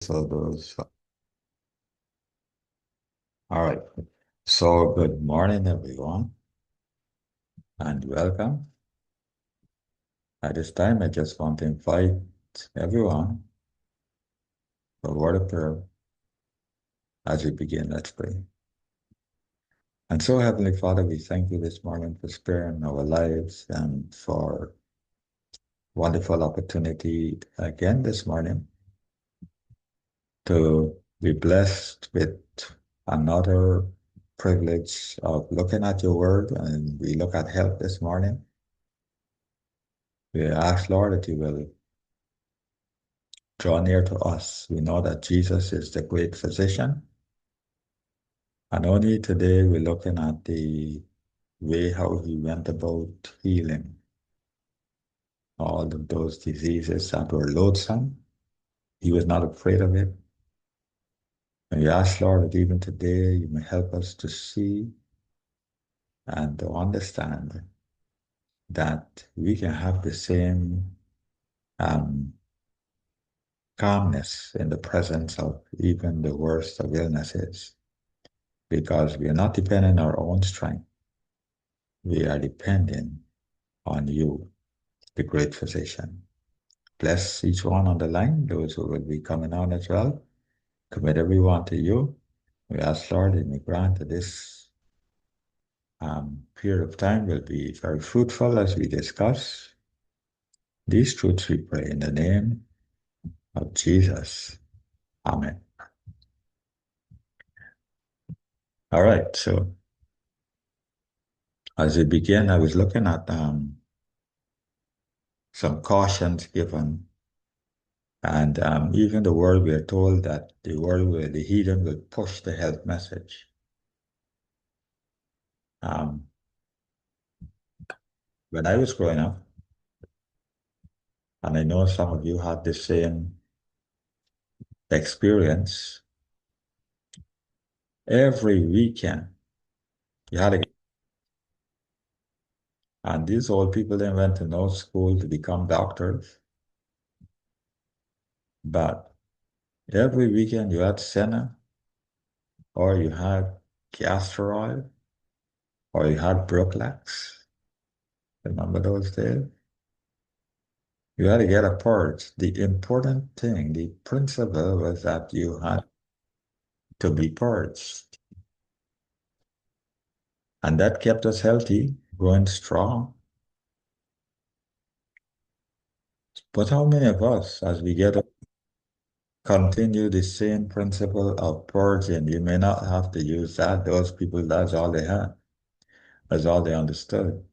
So those, all right. So good morning, everyone, and welcome. At this time, I just want to invite everyone for a word of prayer as we begin. Let's pray. And so, Heavenly Father, we thank you this morning for sparing our lives and for wonderful opportunity again this morning to be blessed with another privilege of looking at your word, and we look at health this morning. We ask, Lord, that you will draw near to us. We know that Jesus is the great physician. And only today we're looking at the way how he went about healing all of those diseases that were loathsome. He was not afraid of it. And we ask, Lord, that even today you may help us to see and to understand that we can have the same um, calmness in the presence of even the worst of illnesses, because we are not depending on our own strength. We are depending on you, the great physician. Bless each one on the line, those who will be coming on as well. Commit everyone to you. We ask, Lord, that you grant that this period of time will be very fruitful as we discuss these truths, we pray in the name of Jesus. Amen. All right, so as we begin, I was looking at some cautions given. And even the world, we are told that the world where the heathen will push the health message. Um, when I was growing up, and I know some of you had the same experience, every weekend you had a, and these old people then went to no school to become doctors, but every weekend you had senna, or you had castor oil, or you had Brooklax. Remember those days? You had to get a purge. The important thing, the principle was that you had to be purged. And that kept us healthy, going strong. But how many of us, as we get up, continue the same principle of purging? You may not have to use that. Those people, that's all they had. That's all they understood.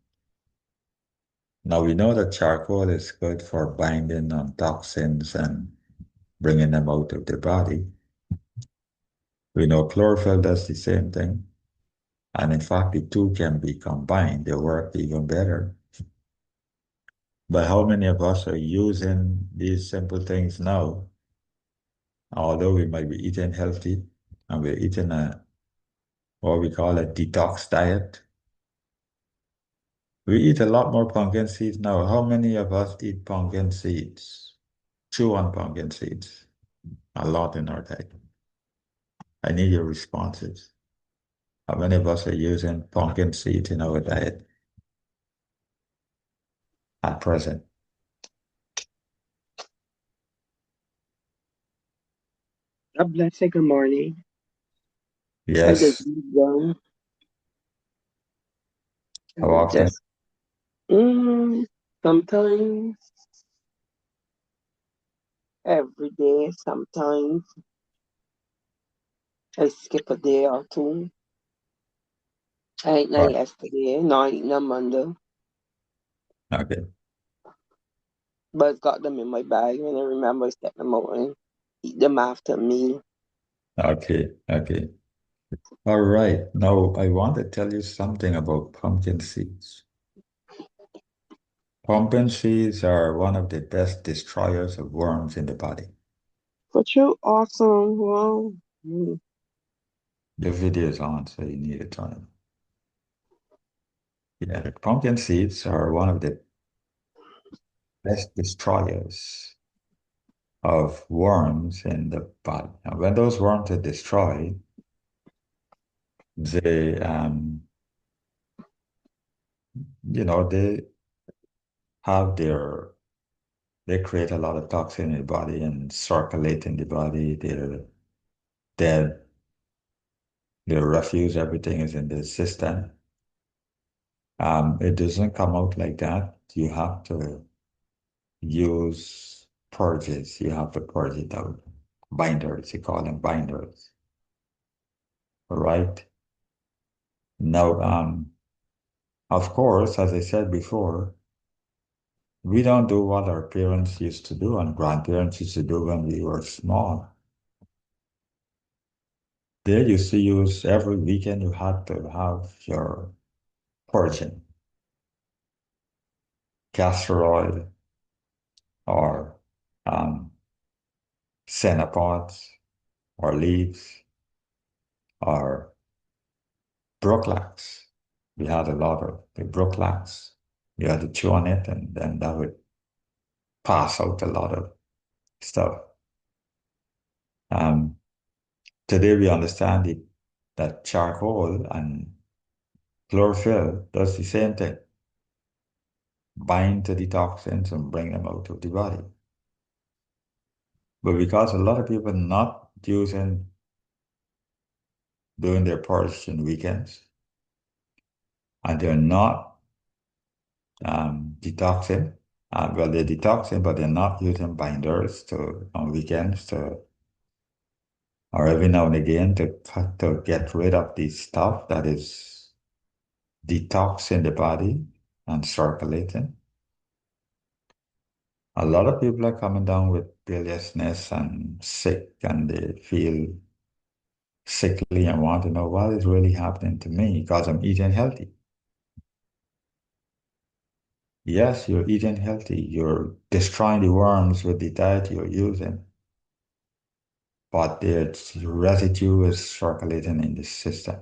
Now we know that charcoal is good for binding on toxins and bringing them out of the body. We know chlorophyll does the same thing. And in fact, the two can be combined. They work even better. But how many of us are using these simple things now? Although we might be eating healthy and we're eating what we call a detox diet. We eat a lot more pumpkin seeds now. How many of us eat pumpkin seeds? Chew on pumpkin seeds. A lot in our diet. I need your responses. How many of us are using pumpkin seeds in our diet at present? God bless you. Good morning. I just Yes. eat them How and often? just mm, sometimes every day. Sometimes I skip a day or two. I ate none Right. yesterday. No, I eat none Monday. Okay. But got them in my bag and I remember I step them out and eat them after me. Okay. Okay. All right. Now, I want to tell you something about pumpkin seeds. Pumpkin seeds are one of the best destroyers of worms in the body. But you awesome. Wow. The video is on, so you need to turn it. Yeah, the pumpkin seeds are one of the best destroyers of worms in the body. And when those worms are destroyed, they, they have they create a lot of toxin in the body and circulate in the body. They're dead, their refuse, everything is in the system. It doesn't come out like that. You have to use purges. You have to purge it out. Binders, you call them binders. All right. Now, of course, as I said before, we don't do what our parents used to do and grandparents used to do when we were small. They used to use every weekend you had to have your purging, castor oil or um, senna pods or leaves or brooklax. We had a lot of the brooklax. You had to chew on it and then that would pass out a lot of stuff. Um, Today we understand that charcoal and chlorophyll does the same thing, bind to the toxins and bring them out of the body. But because a lot of people not doing their purge in weekends, and they're not detoxing, well, they're detoxing, but they're not using binders on weekends or every now and again to get rid of the stuff that is detoxing the body and circulating. A lot of people are coming down with biliousness and sick, and they feel sickly and want to know what is really happening to me because I'm eating healthy. Yes, you're eating healthy. You're destroying the worms with the diet you're using, but the residue is circulating in the system.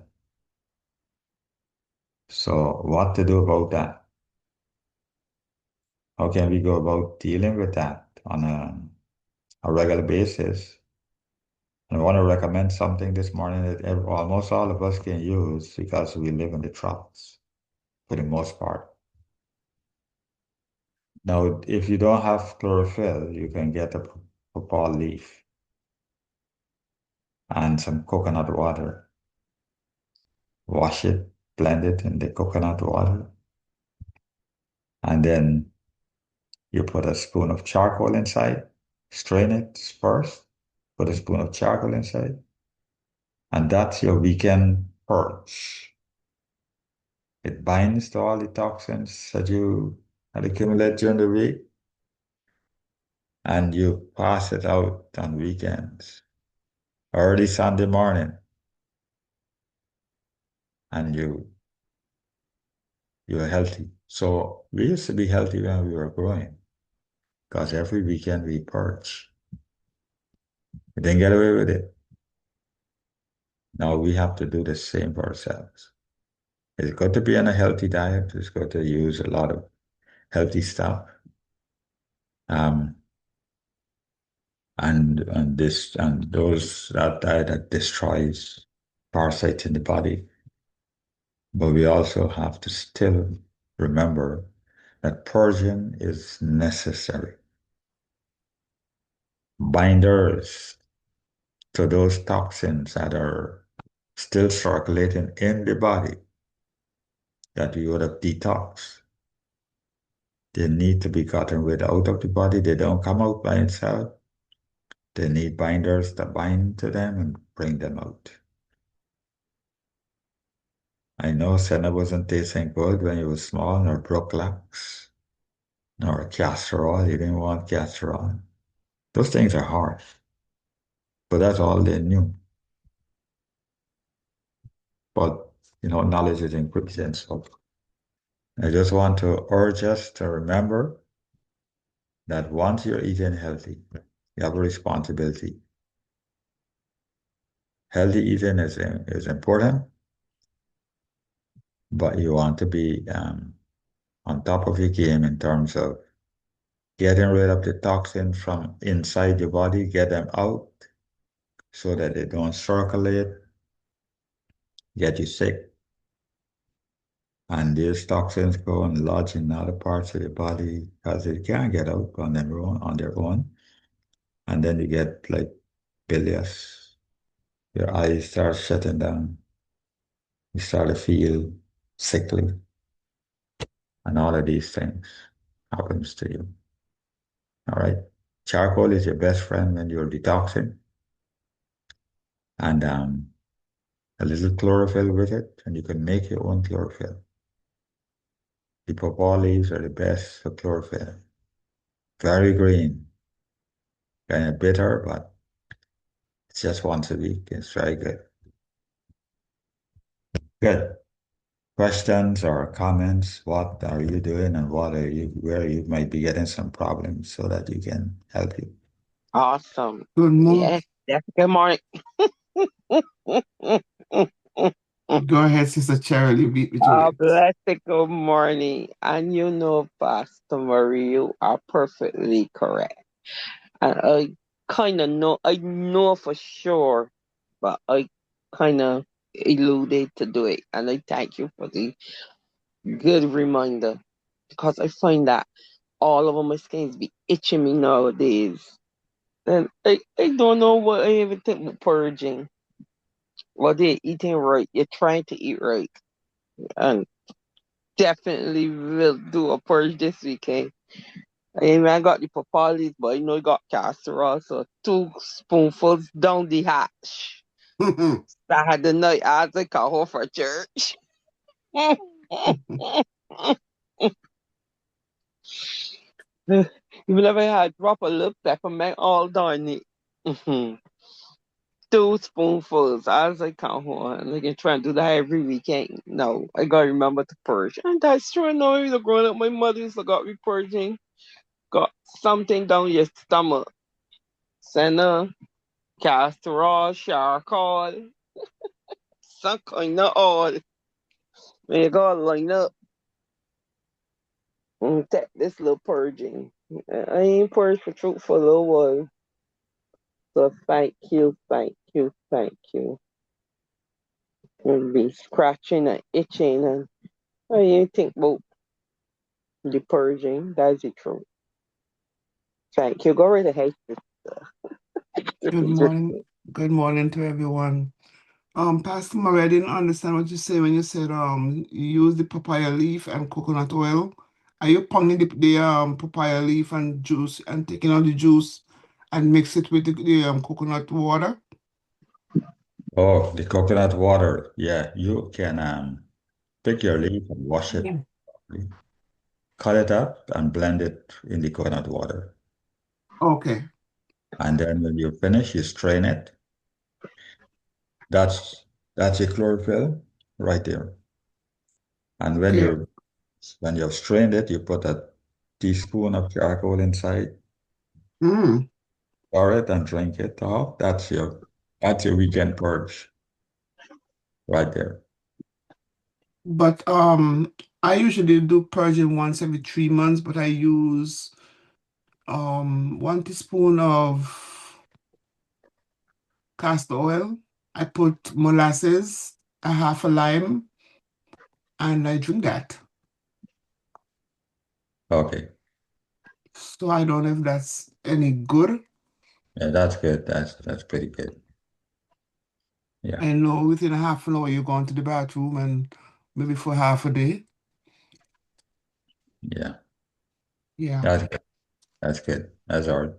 So what to do about that? How can we go about dealing with that on a regular basis? I want to recommend something this morning that almost all of us can use because we live in the tropics for the most part. Now, if you don't have chlorophyll, you can get a papaw leaf and some coconut water. Wash it, blend it in the coconut water, and then you put a spoon of charcoal inside, strain it first, put a spoon of charcoal inside, and that's your weekend purge. It binds to all the toxins that you had accumulated during the week, and you pass it out on weekends, early Sunday morning, and you're healthy. So we used to be healthy when we were growing, because every weekend we purge. We didn't get away with it. Now we have to do the same for ourselves. It's got to be on a healthy diet. It's got to use a lot of healthy stuff. Um, and those that diet that destroys parasites in the body. But we also have to still remember that purging is necessary. Binders to those toxins that are still circulating in the body that we would have detoxed. They need to be gotten rid out of the body. They don't come out by itself. They need binders to bind to them and bring them out. I know senna wasn't tasting good when you were small, nor brooklax, nor castor oil. You didn't want castor oil. Those things are harsh, but that's all they knew. But, knowledge is increasing. So I just want to urge us to remember that once you're eating healthy, you have a responsibility. Healthy eating is important, but you want to be on top of your game in terms of getting rid of the toxin from inside your body, get them out so that they don't circulate, get you sick. And these toxins go and lodge in other parts of the body because they can't get out on their own. And then you get like bilious. Your eyes start shutting down. You start to feel sickly. And all of these things happens to you. All right. Charcoal is your best friend when you're detoxing. And a little chlorophyll with it, and you can make your own chlorophyll. The pawpaw leaves are the best for chlorophyll. Very green, kind of bitter, but it's just once a week. It's very good. Good. Questions or comments? What are you doing and where you might be getting some problems so that you can help you? Awesome. Good morning. Yes, that's good morning. Go ahead, Sister Cheryl. You beat me to it. Blessed good morning. And you know, Pastor Marie, you are perfectly correct. And I know for sure, but I kind of eluded to do it. And I thank you for the good reminder because I find that all over my skins be itching me nowadays. And I don't know what I even think about purging. Well, they're eating right. You're trying to eat right. And definitely will do a purge this weekend. I mean, I got the papalis, but I know I got casserole, so 2 spoonfuls down the hatch. I had the night as I come home for church. Even if I had drop a little peppermint all down it. 2 spoonfuls as I come home. And I can try and do that every weekend. No, I gotta remember to purge. And that's true. No, you're growing up, my mother used to got me purging. Got something down your stomach. Senna, castor, charcoal, some kind of oil. And you gotta line up and take this little purging. I ain't purged for truth for a little while. So thank you, thank you, thank you. And be scratching and itching and I ain't think about the purging. That's the truth. Thank you. Go right ahead. Good morning. Good morning to everyone. Pastor Murray, I didn't understand what you said when you said you use the papaya leaf and coconut oil. Are you pounding the papaya leaf and juice and taking out the juice and mix it with the coconut water? Oh, the coconut water. Yeah, you can pick your leaf and wash it, Yeah. cut it up and blend it in the coconut water. Okay. And then when you finish, you strain it. That's that's your chlorophyll right there. And Okay. when you've strained it, you put a teaspoon of charcoal inside, Mm. pour it and drink it. Oh, that's your weekend purge right there. But I usually do purging once every 3 months, but I use 1 teaspoon of castor oil. I put molasses, a half a lime, and I drink that. Okay. So I don't know if that's any good. Yeah, that's good. That's pretty good. Yeah. I know within a half an hour you're going to the bathroom and maybe for half a day. Yeah. Yeah. That's good. That's good. That's all right.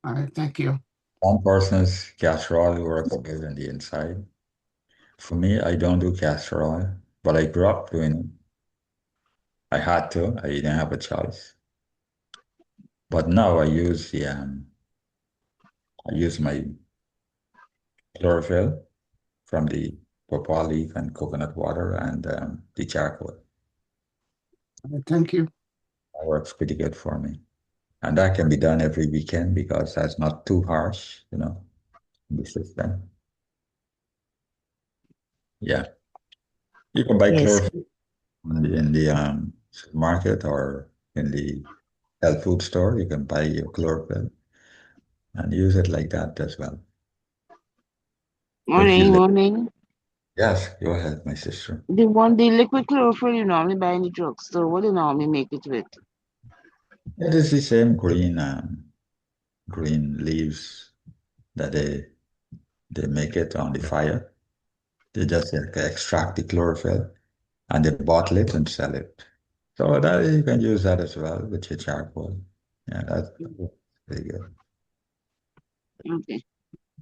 All right. Thank you. One person's castor oil works good on the inside. For me, I don't do castor oil, but I grew up doing it. I had to. I didn't have a choice. But now I use my chlorophyll from the pawpaw leaf and coconut water and the charcoal. All right, thank you. That works pretty good for me. And that can be done every weekend because that's not too harsh, in the system. Yeah. You can buy Yes. chlorophyll in the supermarket or in the health food store. You can buy your chlorophyll and use it like that as well. If you Morning, live, morning. yes, go ahead, my sister. The liquid chlorophyll you normally buy in the drugstore, what do you normally make it with? It is the same green leaves that they make it on the fire. They just extract the chlorophyll and they bottle it and sell it. So that you can use that as well with your charcoal. Yeah, that's pretty good. Okay.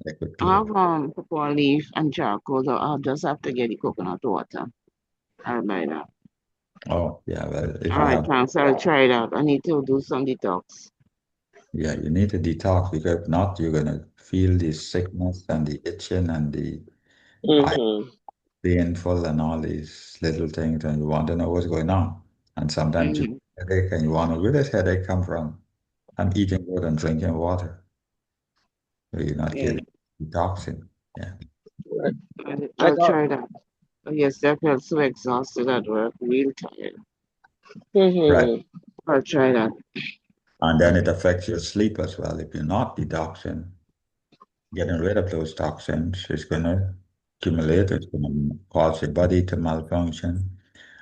Liquid I have chlorophyll. cocoa leaf and charcoal, so I'll just have to get the coconut water. I'll buy that. Oh, yeah, well, if All you right, have, thanks. I'll try that. I need to do some detox. yeah, you need to detox because if not, you're gonna feel the sickness and the itching and the eye Mm-hmm. painful and all these little things, and you want to know what's going on. And sometimes you Mm-hmm. headache and you wonder where does headache come from? I'm eating good and drinking water. So you're not Yeah, getting detoxing. Yeah. Right. I I'll got. try that. Yes, I felt so exhausted at work, real tired. Right. Mm-hmm. I'll try that. And then it affects your sleep as well. If you're not detoxing, getting rid of those toxins is going to accumulate. It's going to cause your body to malfunction.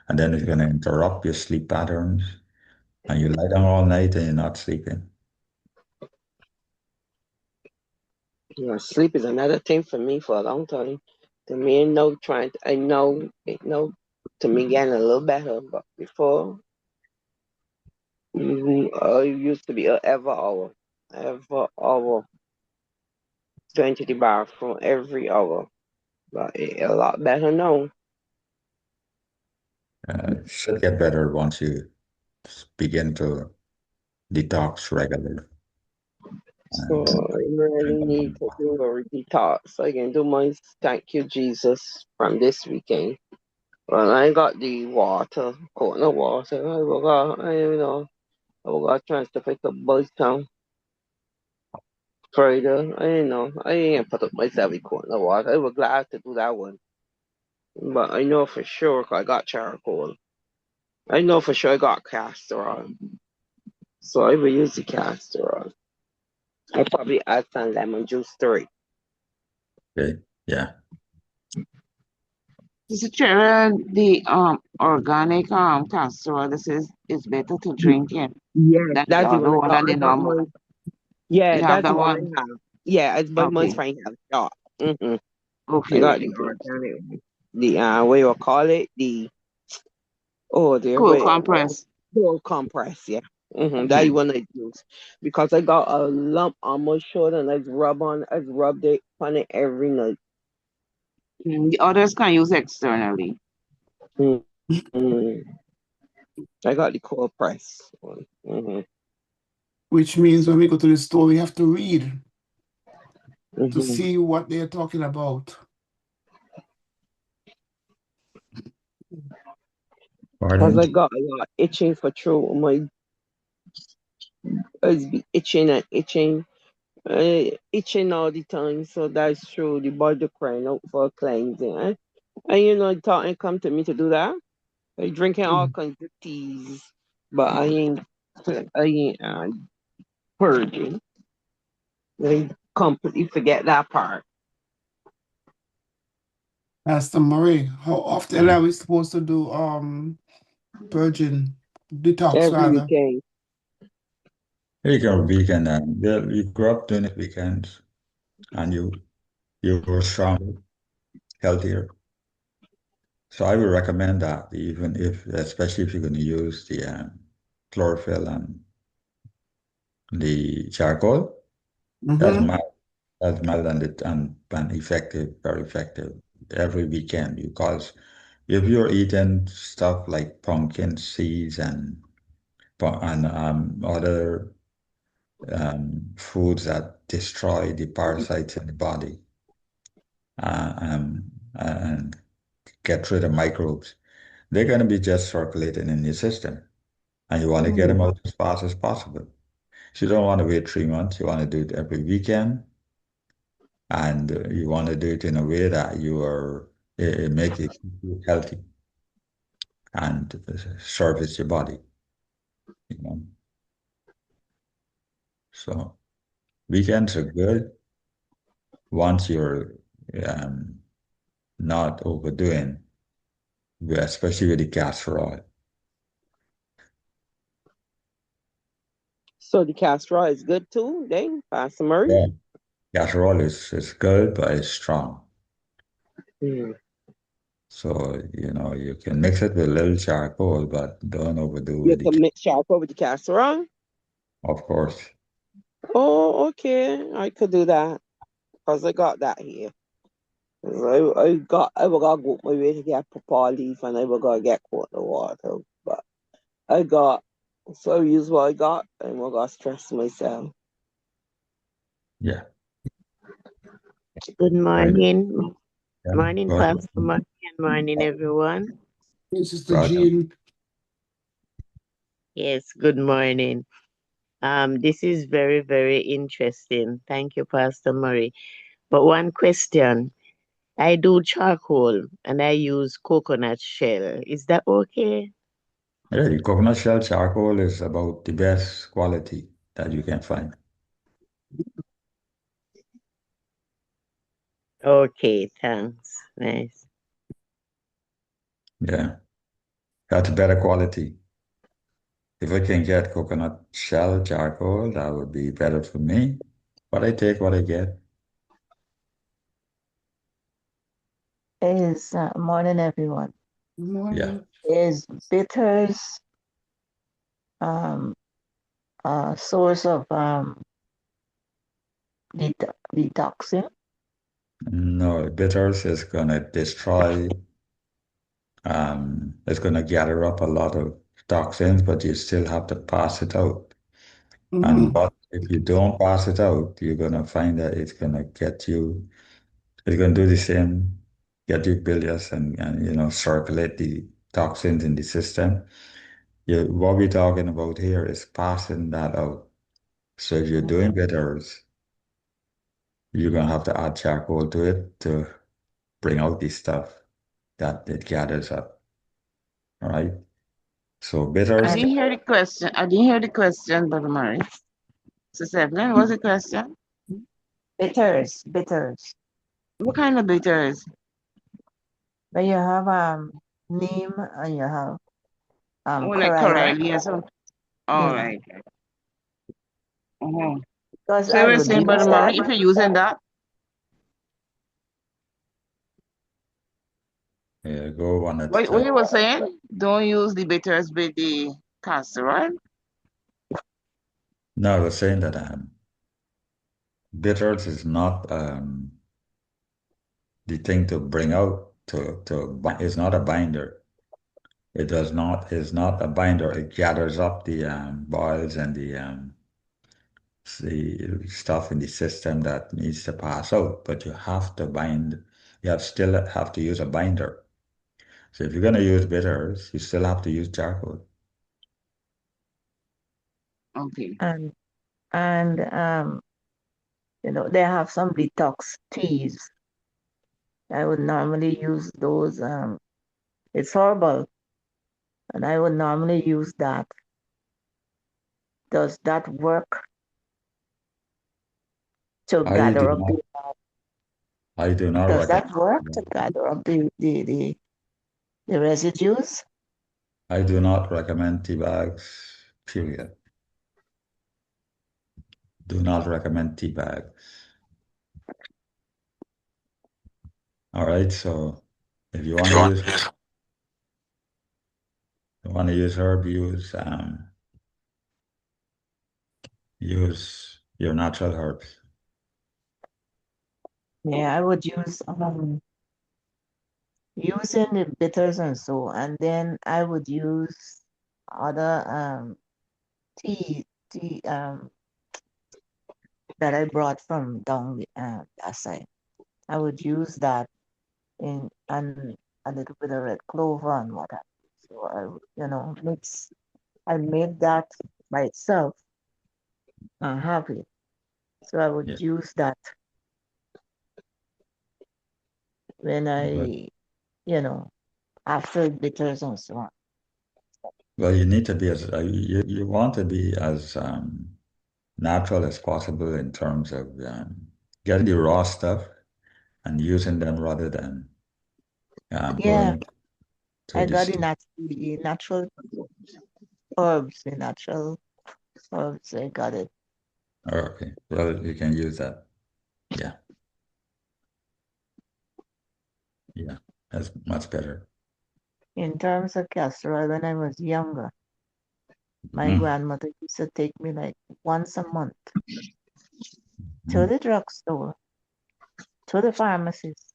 And then it's going to interrupt your sleep patterns. And you lie down all night and you're not sleeping. Yeah, sleep is another thing for me for a long time. To me, to me getting a little better, but before, I used to be a every hour, going to the bathroom every hour. But it a lot better now. It should get better once you begin to detox regularly. So And I really drink a lot need of to water. do a detox. I can do my thank you Jesus from this weekend. Well, I got the water, coconut water. I will try to pick up Buzz Town Friday. I ain't put up myself with coconut water. I was glad to do that one. But I know for sure 'cause I got charcoal. I know for sure I got castor oil. So I will use the castor oil. I probably add some lemon juice to it. Okay. Yeah. This is the organic castor oil. This is better to drink it Yeah, than the that's the other one I one got. than I the bought normal. mine. Yeah, You have that's the that one one? I have. Yeah, my Okay. friend have shot. I Okay, got very the good. organic one. The what you call it? The dear Cool wait, compress. cold compress. Yeah. That Mm-hmm. one I use because I got a lump on my shoulder and I rubbed it on it every night. The others can use externally. Mm-hmm. I got the cold press one. Which means when we go to the store, we have to read to Mm-hmm. see what they're talking about. Cause Pardon? I got a lot itching for throat. My eyes be itching and itching all the time. So that's true. The body crying out for cleansing. And it thought it come to me to do that. I drinking all Mm. kinds of teas, but I ain't purging. I completely forget that part Pastor Murray, how often Yeah. are we supposed to do purging, detox every rather? weekend. You can weekend and well, you grew up doing it weekends and you were stronger, healthier. So I would recommend that even if, especially if you're going to use the chlorophyll and the charcoal, that's Mm-hmm. mild, that's mild and effective, very effective every weekend because if you're eating stuff like pumpkin seeds and other foods that destroy the parasites in the body and get rid of microbes, they're going to be just circulating in your system. And you want to get them out as fast as possible. So you don't want to wait 3 months. You want to do it every weekend. And you want to do it in a way that it make it healthy and service your body, you know. So weekends are good once you're um, not overdoing, especially with the casserole. So the castor oil is good too, then, Pastor Murray? Yeah, casserole is good, but it's strong. Mm. So, you can mix it with a little charcoal, but don't overdo You with can it, mix charcoal with the castor. of course. Oh, okay. I could do that because I got that here. 'Cause I will gotta go my way to get pawpaw leaf and I will gotta get coconut water. But I got, so I use what I got and I gotta stress myself. Yeah. Good Right. morning. Yeah. Morning, Go ahead. Pastor Mark, and morning, everyone. Hey, Sister Roger. Jean. Yes, good morning. This is very, very interesting. Thank you, Pastor Murray. But one question. I do charcoal and I use coconut shell. Is that okay? Yeah, the coconut shell charcoal is about the best quality that you can find. Okay, thanks. Nice. Yeah, that's better quality. If I can get coconut shell charcoal, that would be better for me. But I take what I get. Is morning, everyone. Good Yeah. morning. Is bitters a source of detoxing? No, bitters is gonna destroy, it's gonna gather up a lot of toxins, but you still have to pass it out. And Mm-hmm. but if you don't pass it out, you're gonna find that it's gonna do the same, get you bilious and circulate the toxins in the system. What we're talking about here is passing that out. So if you're doing bitters, you're gonna have to add charcoal to it to bring out the stuff that it gathers up. All right. So I bitters, And didn't hear the question. I didn't hear the question, Brother Murray. Sister Evelyn, what's the question? bitters. What kind of bitters? When you have neem and you have Oh, like coriander, Corellia or something. All yeah. right. Uh-huh. Because So I you were would saying, Brother use Murray, that. if you're using that, go one at a what time. you were saying, don't use the bitters with the castor oil. No, I was saying that bitters is not the thing to bring out it's not a binder. It does not is not a binder. It gathers up the boils and the stuff in the system that needs to pass out. But you have to bind. Still have to use a binder. So if you're gonna use bitters, you still have to use charcoal. Okay. And they have some detox teas. I would normally use those. It's herbal, and I would normally use that. Does that work to I do gather up not. I do not does recommend. that work to gather up the residues? I do not recommend tea bags. Period. Do not recommend tea bags. All right. So if you want to use herb, use your natural herbs. Yeah, I would use using the bitters and so, and then I would use other tea that I brought from down that side. I would use that in and a little bit of red clover and what have you. So mix. I made that by itself and have it. So I would Yeah. use that when But after bitters and so on. well, you need to be as you want to be as natural as possible in terms of getting the raw stuff and using them rather than Yeah, going to I the got the store. natural herbs, the natural herbs. I got it. Okay, well, you can use that. Yeah, yeah, that's much better. In terms of castor oil, when I was younger, my Mm, grandmother used to take me like once a month to mm, the drugstore, to the pharmacist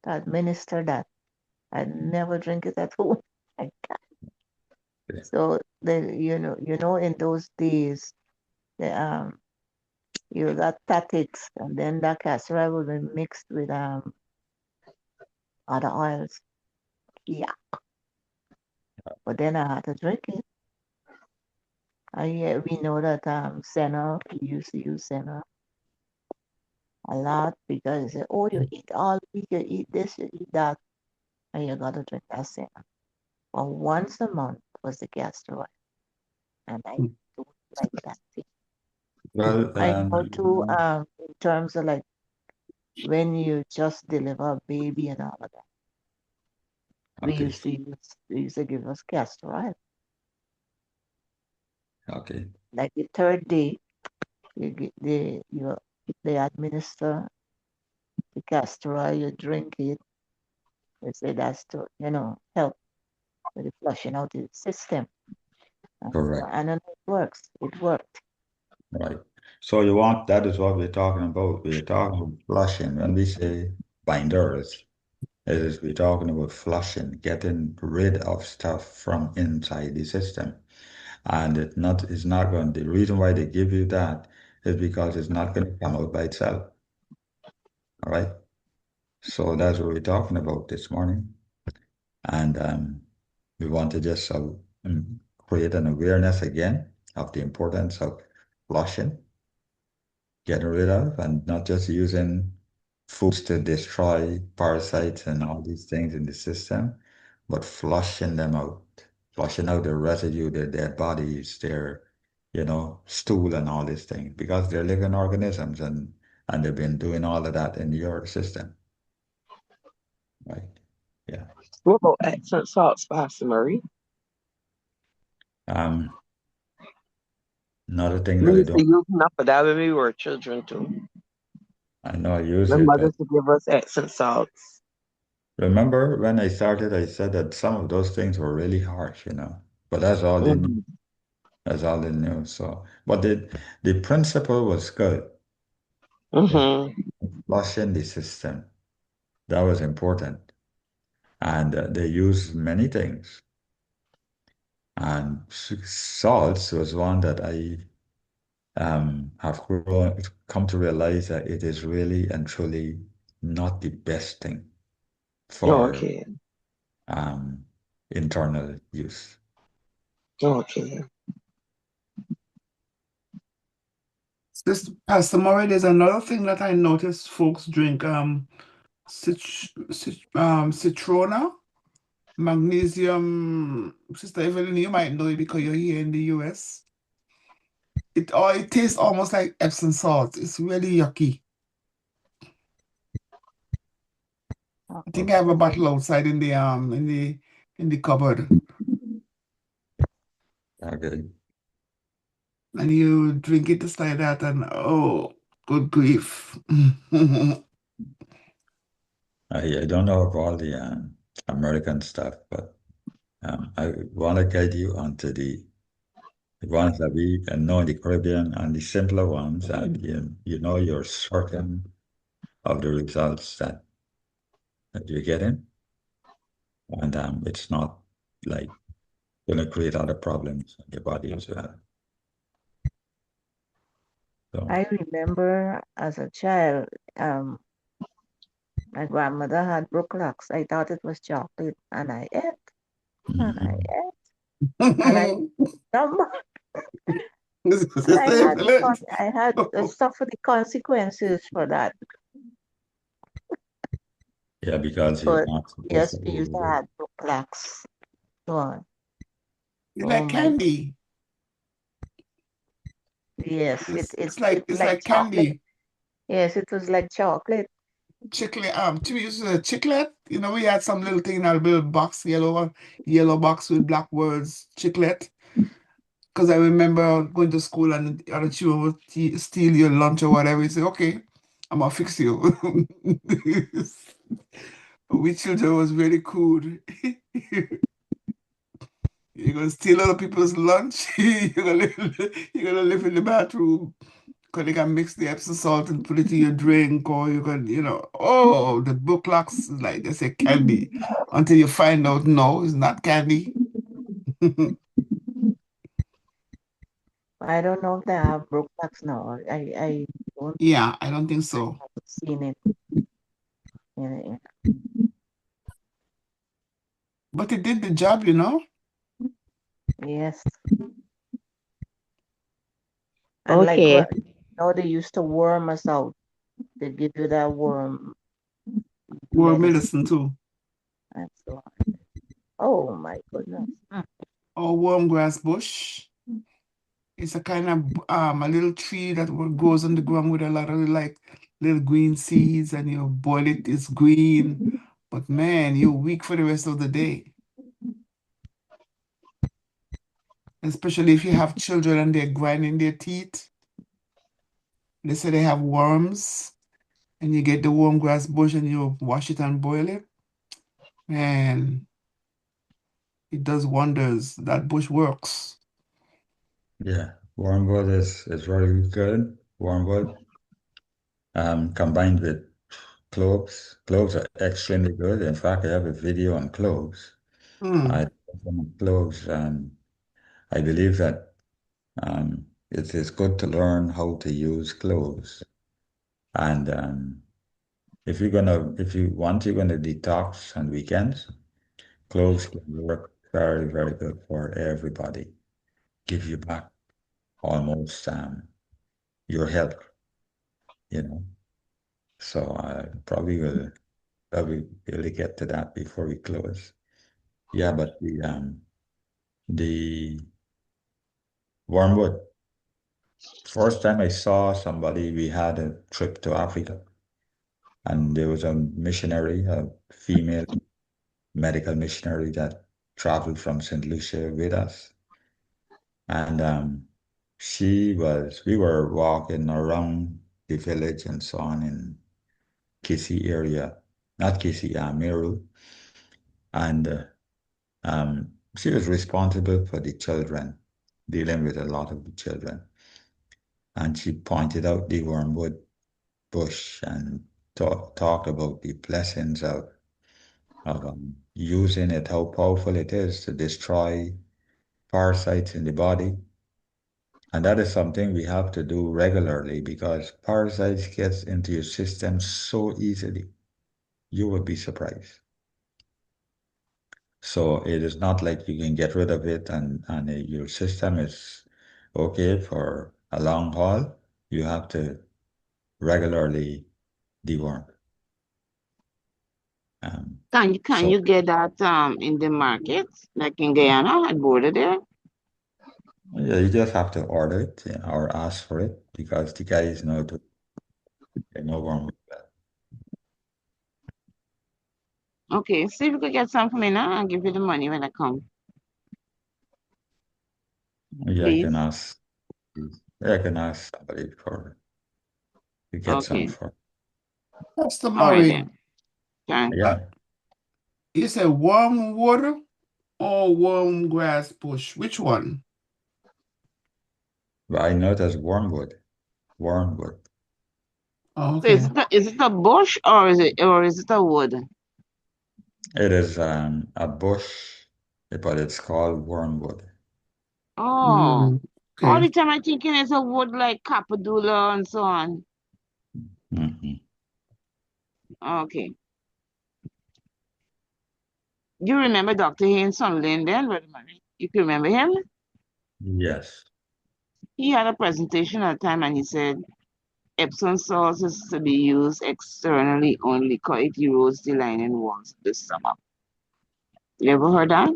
to administer that. I'd never drink it at home. okay, So in those days, the you got tactics, and then that castor oil would be mixed with other oils. Yeah, but then I had to drink it. And yeah, we know that senna, we used to use senna a lot because they say, oh, you eat all week, you eat this, you eat that, and you gotta drink that senna. But once a month was the castor oil, and I don't like that thing. well, I know too, in terms of like when you just deliver a baby and all of that, okay, they used to give us castor oil. okay, Like the third day, you get they administer the castor oil, you drink it. They say that's to help with the flushing out the system. So correct, I don't know it works. It worked. right. So you want, that is what we're talking about. We're talking about flushing. When we say binders, it is we're talking about flushing, getting rid of stuff from inside the system. And it's not going, the reason why they give you that is because it's not going to come out by itself. All right. So that's what we're talking about this morning. And we want to just create an awareness again of the importance of flushing, getting rid of, and not just using foods to destroy parasites and all these things in the system, but flushing them out, flushing out the residue, their dead bodies, their, stool and all these things, because they're living organisms and they've been doing all of that in your system, right? Yeah. What about Epsom salts, Pastor Marie? Um, Another thing We that I used to don't, use enough of that when we were children too. I know I use My it, mother but used to give us Epsom salts. remember when I started, I said that some of those things were really harsh, but that's all they knew. Mm-hmm. That's all they knew. So, but the principle was good. Yeah. Mm-hmm. Flushing the system. That was important. And they used many things. And salts was one that I have come to realize that it is really and truly not the best thing for Okay. um, internal use. Okay. This Pastor Murray, there's another thing that I noticed folks drink citrona, magnesium. Sister Evelyn, you might know it because you're here in the US. It tastes almost like Epsom salt. It's really yucky. I think I have a bottle outside in the cupboard. Okay. And you drink it just like that, and oh, good grief. I don't know of all the American stuff, but I want to guide you onto the ones that we know in the Caribbean and the simpler ones that you're certain of the results that you're getting, and it's not like going to create other problems in your body as well. So, I remember as a child, my grandmother had brooklocks. I thought it was chocolate, and I ate, and I mhm. ate, and I number, and Sister Evelyn. I had to suffer the consequences for that. Yeah, because you're But not supposed yes, to we used to overdo it. have brooklocks. So, It's oh like my, candy. Yes, It's like it's like chocolate. candy. Yes, it was like chocolate. Chiclet, to use a chiclet. You know, we had some little thing in our little box, yellow box with black words, chiclet. Because I remember going to school and the other children would steal your lunch or whatever. You say, okay, I'm gonna fix you. We children was really cool. You're gonna steal other people's lunch. You're gonna live in the bathroom. Because they can mix the Epsom salt and put it in your drink, or you can, oh, the book locks is like they say candy. Until you find out, no, it's not candy. I don't know if they have Brookbacks now. I don't Yeah, I don't think so. have seen it in But it did the job, you know? yes. And like Okay. now they used to worm us out. They give you that worm Or medicine medicine too. and so on. Oh my goodness. Or warm grass bush. It's a kind of a little tree that grows on the ground with a lot of like little green seeds, and you boil it, it's green. But man, you're weak for the rest of the day. Especially if you have children and they're grinding their teeth. They say they have worms, and you get the warm grass bush and you wash it and boil it. Man, it does wonders. That bush works. Yeah, wormwood is very good. Wormwood, combined with cloves. Cloves are extremely good. In fact, I have a video on cloves. I Hmm. on cloves. I believe that it is good to learn how to use cloves. And if you want, you're gonna detox on weekends. Cloves can work very, very good for everybody. Give you back almost your health, you know. So I probably really get to that before we close. Yeah, but the wormwood. First time I saw somebody, we had a trip to Africa, and there was a missionary, a female medical missionary that traveled from St. Lucia with us. And we were walking around the village and so on in Kisi area, not Kisi, Meru. And she was responsible for the children, dealing with a lot of the children. And she pointed out the wormwood bush and talked about the blessings of using it, how powerful it is to destroy parasites in the body. And that is something we have to do regularly because parasites gets into your system so easily. You would be surprised. So it is not like you can get rid of it and your system is okay for a long haul. You have to regularly deworm. Um, Can so you get that in the market, like in Guyana at border there? yeah, you just have to order it, yeah, or ask for it because the guys know to they know wrong with that. Okay, see if you could get some for me now. I'll give you the money when I come, Yeah, I can please. ask. Yeah, I can ask somebody for to get some Okay, for. Pastor all right Murray, then. Thanks. uh, Yeah, you said warm water or warm grass bush? Which one? but I know that's wormwood. Wormwood. Oh, So okay. is it a bush or is it a wood? It is a bush, but it's called wormwood. Oh, Mm, all okay. the time I thinking it's a wood like capadula and so on. Hmm. Okay. You remember Dr. Haynes Sunderland then, Brother Murray? You can remember him? Yes, He had a presentation at the time and he said Epsom salt is to be used externally only because it erodes the lining walls of the stomach. You ever heard that?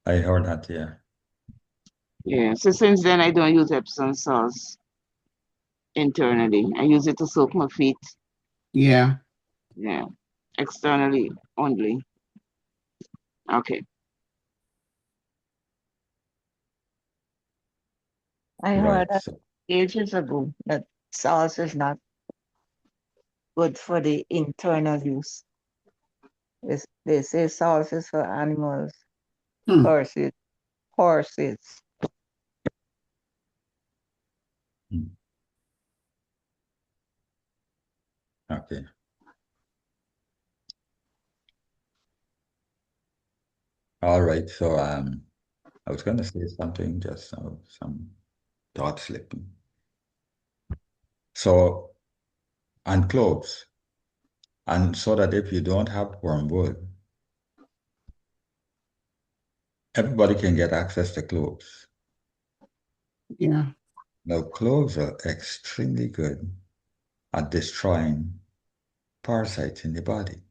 I heard that. Yeah, Yeah. So since then, I don't use Epsom salts internally. I use it to soak my feet. Yeah. Yeah. Externally only. Okay. I heard Right. that So, ages ago that salt is not good for the internal use. They say salt is for animals, Hmm. horses, horses. mm, okay. All right. So, I was going to say something, just some thought slipping. So, and cloves, and so that if you don't have wormwood, everybody can get access to cloves. Yeah. Now, cloves are extremely good at destroying parasites in the body.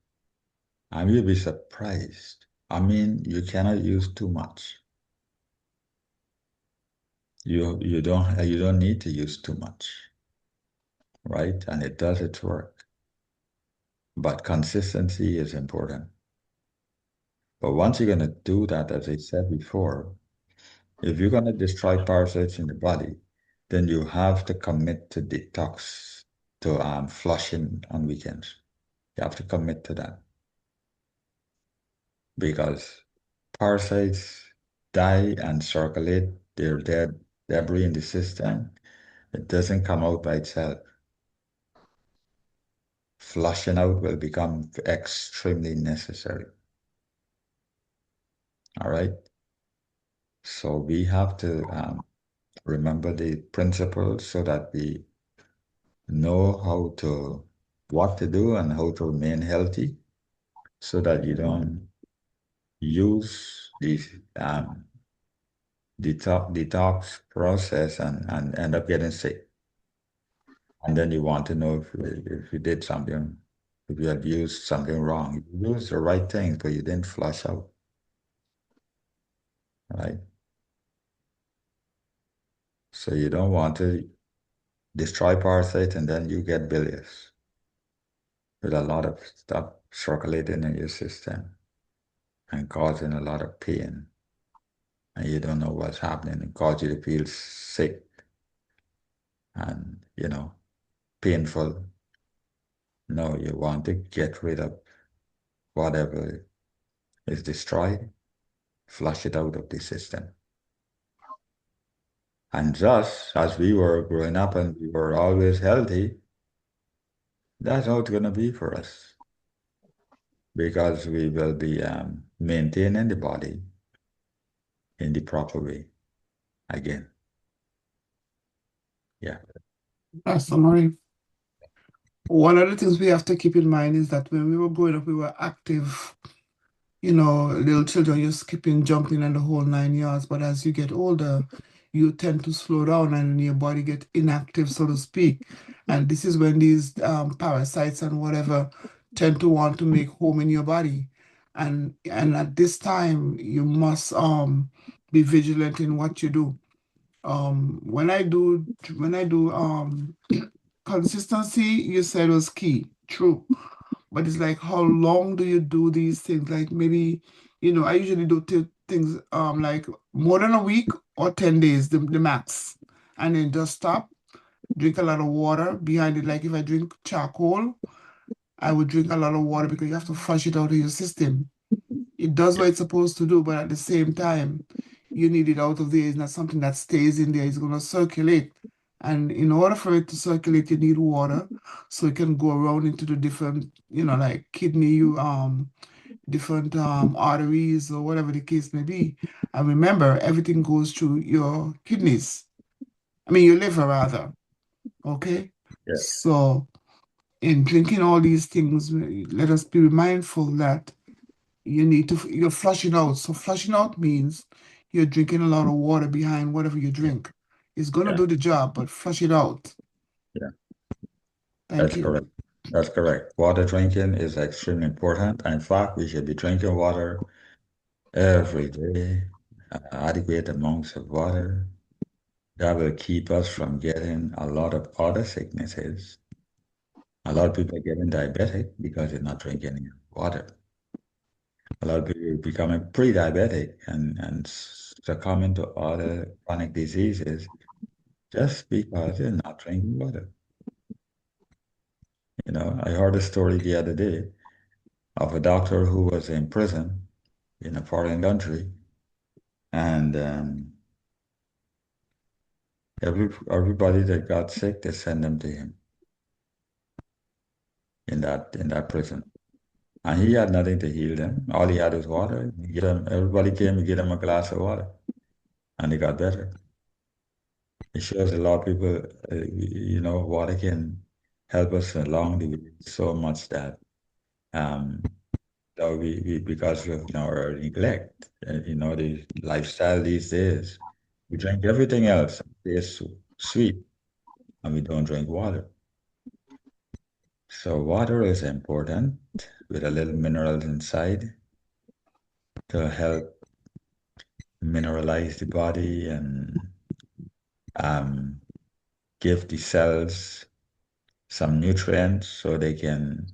And you'll be surprised. I mean, you cannot use too much. You don't need to use too much, right? And it does its work. But consistency is important. But once you're gonna do that, as I said before, if you're gonna destroy parasites in the body, then you have to commit to detox, to flushing on weekends. You have to commit to that because parasites die and circulate their dead debris in the system. It doesn't come out by itself. Flushing out will become extremely necessary. All right. So we have to remember the principles so that we know what to do and how to remain healthy so that you don't use these detox process and end up getting sick. And then you want to know if you did something, if you had used something wrong. You used the right thing, but you didn't flush out, right? So you don't want to destroy parasites and then you get bilious with a lot of stuff circulating in your system and causing a lot of pain. And you don't know what's happening and cause you to feel sick and, painful. No, you want to get rid of whatever is destroyed, flush it out of the system. And just as we were growing up and we were always healthy, that's how it's going to be for us because we will be maintaining the body in the proper way again. Yeah. Pastor Murray, one of the things we have to keep in mind is that when we were growing up, we were active. Little children, you're skipping, jumping, and the whole 9 yards. But as you get older, you tend to slow down and your body get inactive, so to speak. And this is when these parasites and whatever tend to want to make home in your body. And at this time, you must be vigilant in what you do. When I do consistency, you said was key. True. But it's like, how long do you do these things? Like maybe, I usually do things like more than a week or 10 days, the max. And then just stop, drink a lot of water behind it. Like if I drink charcoal, I would drink a lot of water because you have to flush it out of your system. It does what it's supposed to do, but at the same time, you need it out of there. It's not something that stays in there. It's going to circulate. And in order for it to circulate, you need water so it can go around into the different, like kidney, different arteries or whatever the case may be. And remember, everything goes through your kidneys. I mean, your liver rather. Okay. Yeah. So in drinking all these things, let us be mindful that you're flushing out. So flushing out means you're drinking a lot of water behind whatever you drink. It's going to Yeah. do the job, but flush it out. Yeah. Thank That's you. correct. That's correct. Water drinking is extremely important. In fact, we should be drinking water every day adequate amounts of water. That will keep us from getting a lot of other sicknesses. A lot of people are getting diabetic because they're not drinking enough water. A lot of people are becoming pre-diabetic and succumbing to other chronic diseases just because they're not drinking water. You know, I heard a story the other day of a doctor who was in prison in a foreign country, and everybody that got sick, they send them to him in that prison. And he had nothing to heal them. All he had was water. Everybody came to get him a glass of water, and they got better. It shows a lot of people, water can help us along the way so much that um, so because of our neglect, the lifestyle these days, we drink everything else. It's sweet, and we don't drink water. So water is important with a little minerals inside to help mineralize the body and um, give the cells some nutrients so they can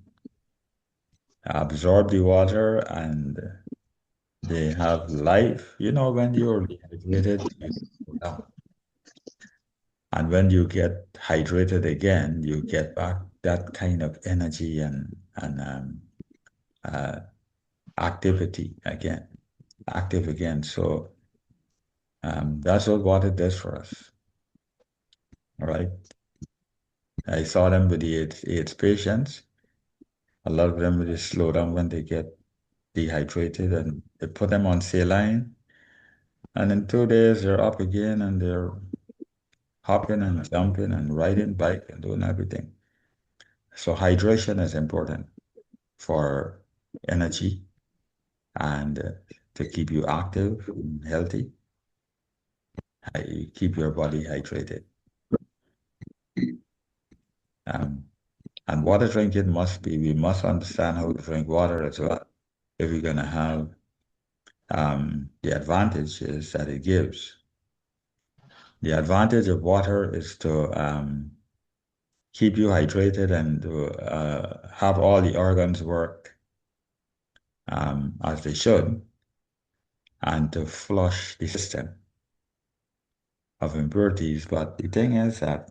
absorb the water and they have life. You know, when you're dehydrated, you go down. And when you get hydrated again, you get back that kind of energy and uh, activity again, active again. So that's what it does for us. All right. I saw them with the AIDS patients. A lot of them really slow down when they get dehydrated and they put them on saline. And in 2 days, they're up again and they're hopping and jumping and riding bike and doing everything. So hydration is important for energy and to keep you active and healthy. Keep your body hydrated. Um, and water drinking we must understand how to drink water as well if we're going to have the advantages that it gives. The advantage of water is to keep you hydrated and to have all the organs work as they should, and to flush the system of impurities. But the thing is that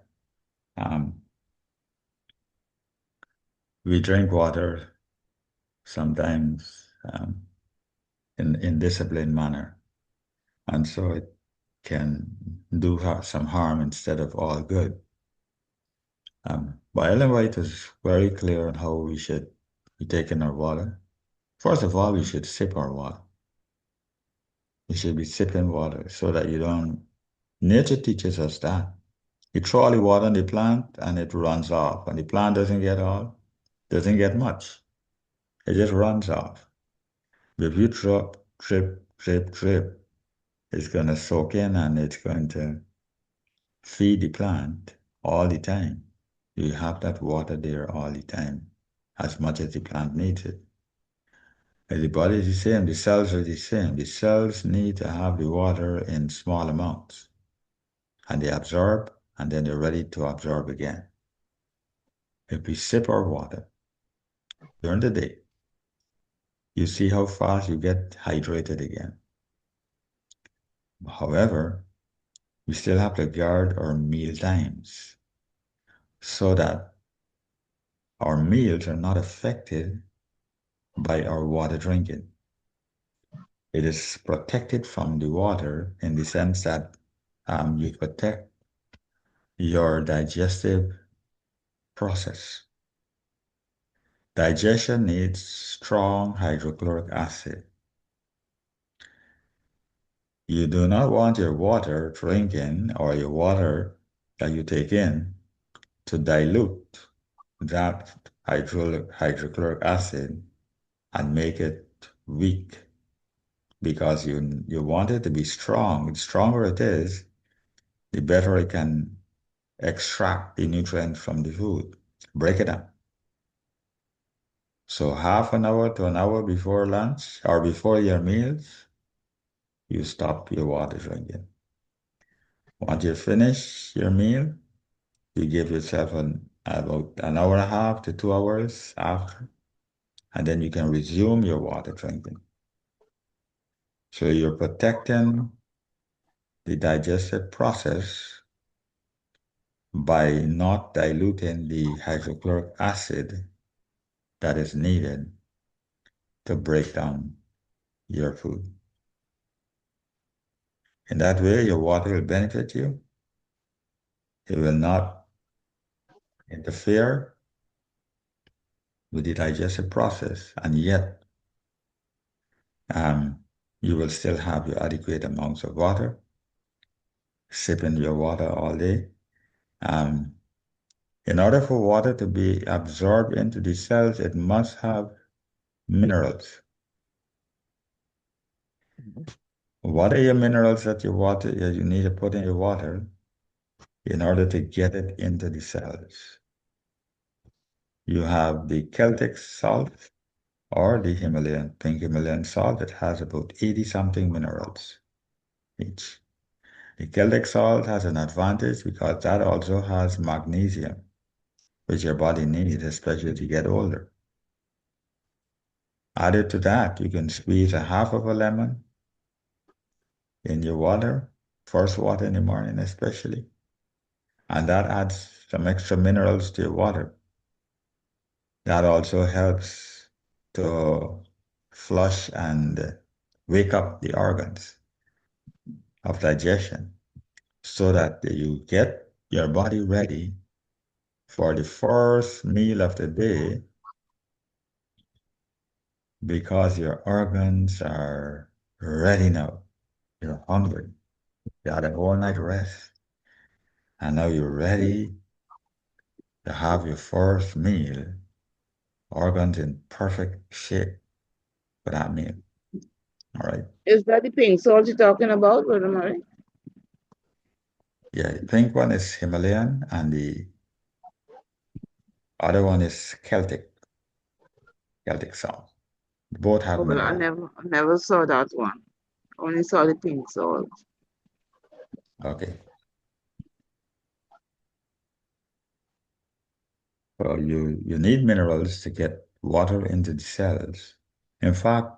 um, we drink water sometimes in disciplined manner, and so it can do some harm instead of all good. But Ellen White is very clear on how we should be taking our water. First of all, we should sip our water. You should be sipping water so that you don't. Nature teaches us that. You throw all the water on the plant and it runs off. And the plant doesn't get much. It just runs off. But if you drop, drip, drip, drip, it's going to soak in and it's going to feed the plant all the time. You have that water there all the time, as much as the plant needs it. And the body is the same, the cells are the same. The cells need to have the water in small amounts. And they absorb, and then they're ready to absorb again. If we sip our water during the day, you see how fast you get hydrated again. However, we still have to guard our meal times so that our meals are not affected by our water drinking. It is protected from the water in the sense that you protect your digestive process. Digestion needs strong hydrochloric acid. You do not want your water drinking or your water that you take in to dilute that hydrochloric acid and make it weak because you want it to be strong. The stronger it is, the better it can extract the nutrients from the food, break it down. So half an hour to an hour before lunch or before your meals, you stop your water drinking. Once you finish your meal, you give yourself about an hour and a half to 2 hours after, and then you can resume your water drinking. So you're protecting the digestive process by not diluting the hydrochloric acid that is needed to break down your food. In that way, your water will benefit you. It will not interfere with the digestive process, and yet um, you will still have your adequate amounts of water, sipping your water all day. Um, in order for water to be absorbed into the cells, it must have minerals. What are your minerals that you need to put in your water in order to get it into the cells? You have the Celtic salt or the pink Himalayan salt that has about 80 something minerals each. The Celtic salt has an advantage because that also has magnesium, which your body needs, especially as you get older. Added to that, you can squeeze a half of a lemon in your water, first water in the morning especially, and that adds some extra minerals to your water. That also helps to flush and wake up the organs of digestion so that you get your body ready for the first meal of the day because your organs are ready now. You're hungry. You had a whole night rest, and now you're ready to have your first meal, organs in perfect shape for that meal. All right. Is that the pink salt you're talking about, Brother Murray? Yeah, the pink one is Himalayan, and the other one is Celtic salt. Both Oh, have well, mineral. I never saw that one. Only saw the pink salt. Okay. Well, you need minerals to get water into the cells. In fact,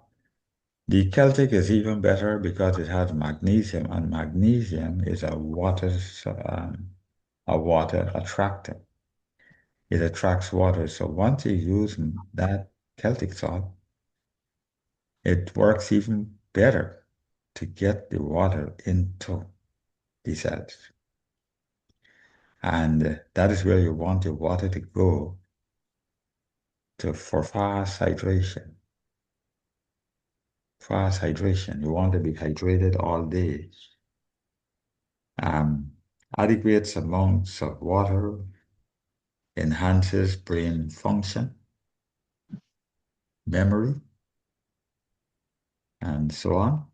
the Celtic is even better because it has magnesium, and magnesium is a water attractor. It attracts water. So once you use that Celtic salt, it works even better to get the water into the cells. And that is where you want your water to go for fast hydration. Fast hydration. You want to be hydrated all day. Adequate amounts of water enhances brain function, memory, and so on.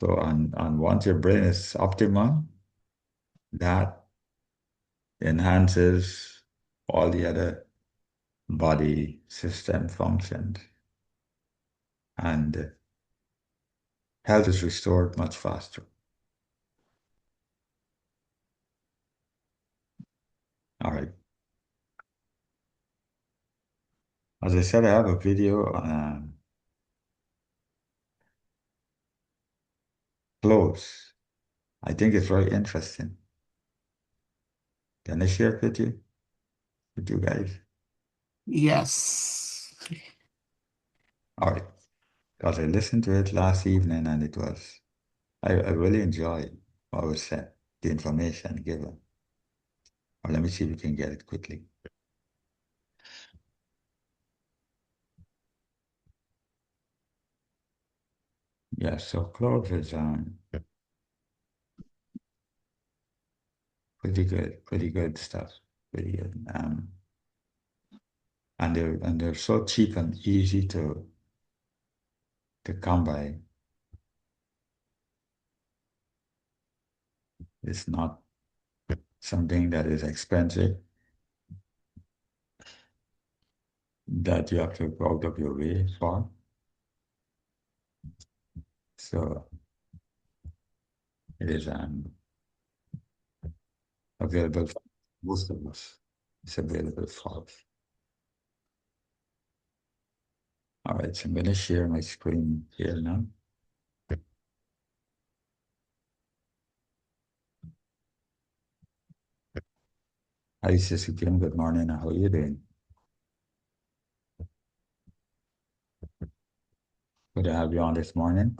So, and once your brain is optimum, that enhances all the other body system functions, and health is restored much faster. All right. As I said, I have a video on cloves. I think it's very interesting. Can I share it with you guys? Yes. All right. Because I listened to it last evening and I really enjoyed what was said, the information given. Or let me see if we can get it quickly. Yeah, so clove is pretty good stuff. Pretty good. And they're so cheap and easy to come by. It's not something that is expensive that you have to go out of your way for. So it is available for most of us. It's available for us. All right, so I'm going to share my screen here now. Hi, Sister Kim. Good morning. How are you doing? Good to have you on this morning.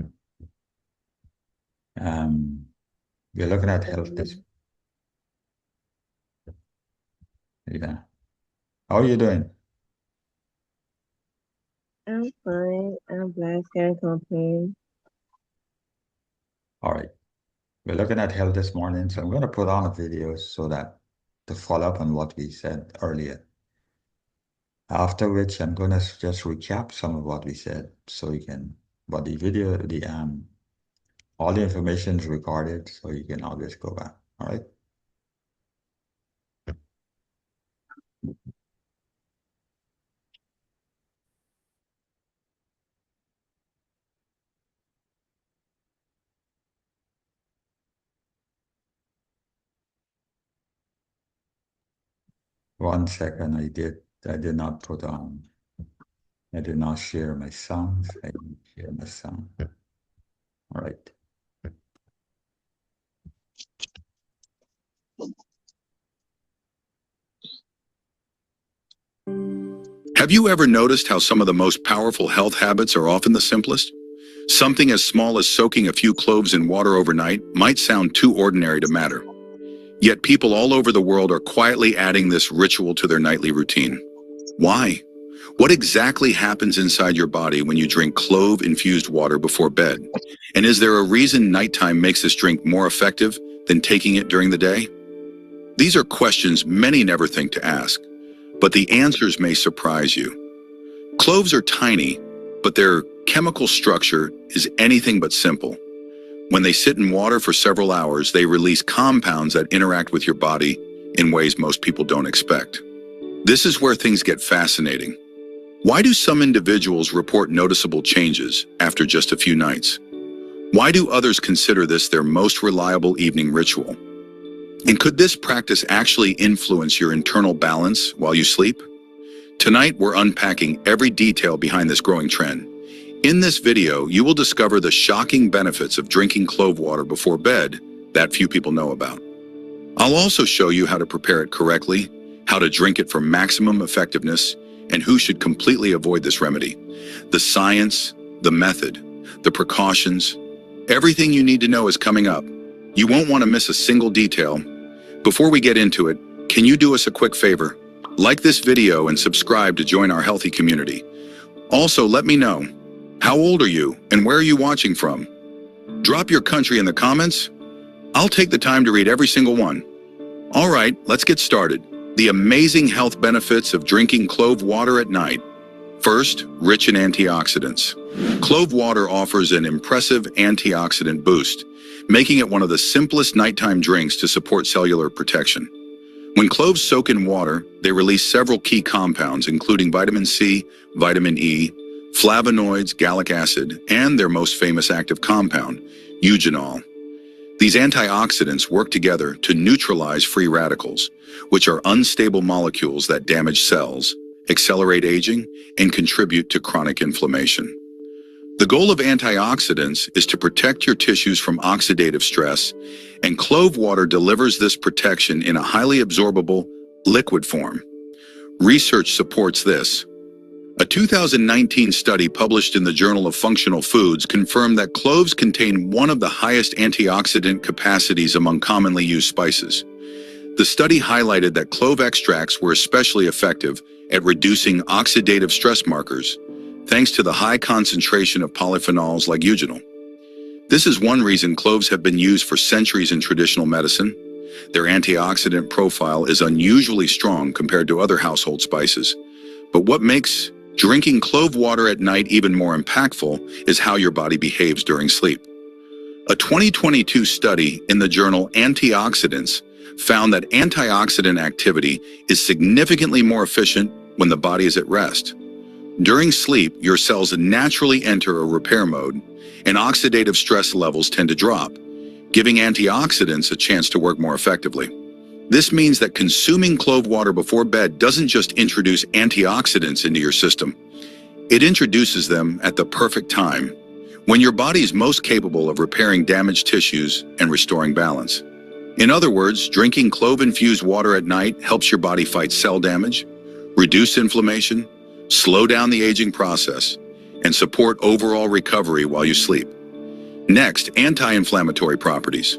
We're looking at health this. Yeah. How are you doing? I'm fine. I'm blessed. Can't complain. All right. We're looking at health this morning, so I'm going to put on a video so that to follow up on what we said earlier. After which I'm going to just recap some of what we said so you can, but the video, all the information is recorded so you can always go back. All right. 1 second. I did not put on, I did not share my sounds. I didn't share my sound. All right. Have you ever noticed how some of the most powerful health habits are often the simplest? Something as small as soaking a few cloves in water overnight might sound too ordinary to matter. Yet people all over the world are quietly adding this ritual to their nightly routine. Why? What exactly happens inside your body when you drink clove-infused water before bed? And is there a reason nighttime makes this drink more effective than taking it during the day? These are questions many never think to ask, but the answers may surprise you. Cloves are tiny, but their chemical structure is anything but simple. When they sit in water for several hours, they release compounds that interact with your body in ways most people don't expect. This is where things get fascinating. Why do some individuals report noticeable changes after just a few nights? Why do others consider this their most reliable evening ritual? And could this practice actually influence your internal balance while you sleep? Tonight, we're unpacking every detail behind this growing trend. In this video, you will discover the shocking benefits of drinking clove water before bed that few people know about. I'll also show you how to prepare it correctly, how to drink it for maximum effectiveness, and who should completely avoid this remedy. The science, the method, the precautions, everything you need to know is coming up. You won't want to miss a single detail. Before we get into it, can you do us a quick favor? Like this video and subscribe to join our healthy community. Also, let me know, how old are you and where are you watching from? Drop your country in the comments. I'll take the time to read every single one. All right, let's get started. The amazing health benefits of drinking clove water at night. First, rich in antioxidants. Clove water offers an impressive antioxidant boost, making it one of the simplest nighttime drinks to support cellular protection. When cloves soak in water, they release several key compounds, including vitamin C, vitamin E, flavonoids, gallic acid, and their most famous active compound, eugenol. These antioxidants work together to neutralize free radicals, which are unstable molecules that damage cells, accelerate aging, and contribute to chronic inflammation. The goal of antioxidants is to protect your tissues from oxidative stress, and clove water delivers this protection in a highly absorbable liquid form. Research supports this. A 2019 study published in the Journal of Functional Foods confirmed that cloves contain one of the highest antioxidant capacities among commonly used spices. The study highlighted that clove extracts were especially effective at reducing oxidative stress markers, thanks to the high concentration of polyphenols like eugenol. This is one reason cloves have been used for centuries in traditional medicine. Their antioxidant profile is unusually strong compared to other household spices. But what makes drinking clove water at night even more impactful is how your body behaves during sleep. A 2022 study in the journal Antioxidants found that antioxidant activity is significantly more efficient when the body is at rest. During sleep, your cells naturally enter a repair mode, and oxidative stress levels tend to drop, giving antioxidants a chance to work more effectively. This means that consuming clove water before bed doesn't just introduce antioxidants into your system, it introduces them at the perfect time, when your body is most capable of repairing damaged tissues and restoring balance. In other words, drinking clove-infused water at night helps your body fight cell damage, reduce inflammation, slow down the aging process, and support overall recovery while you sleep. Next, anti-inflammatory properties.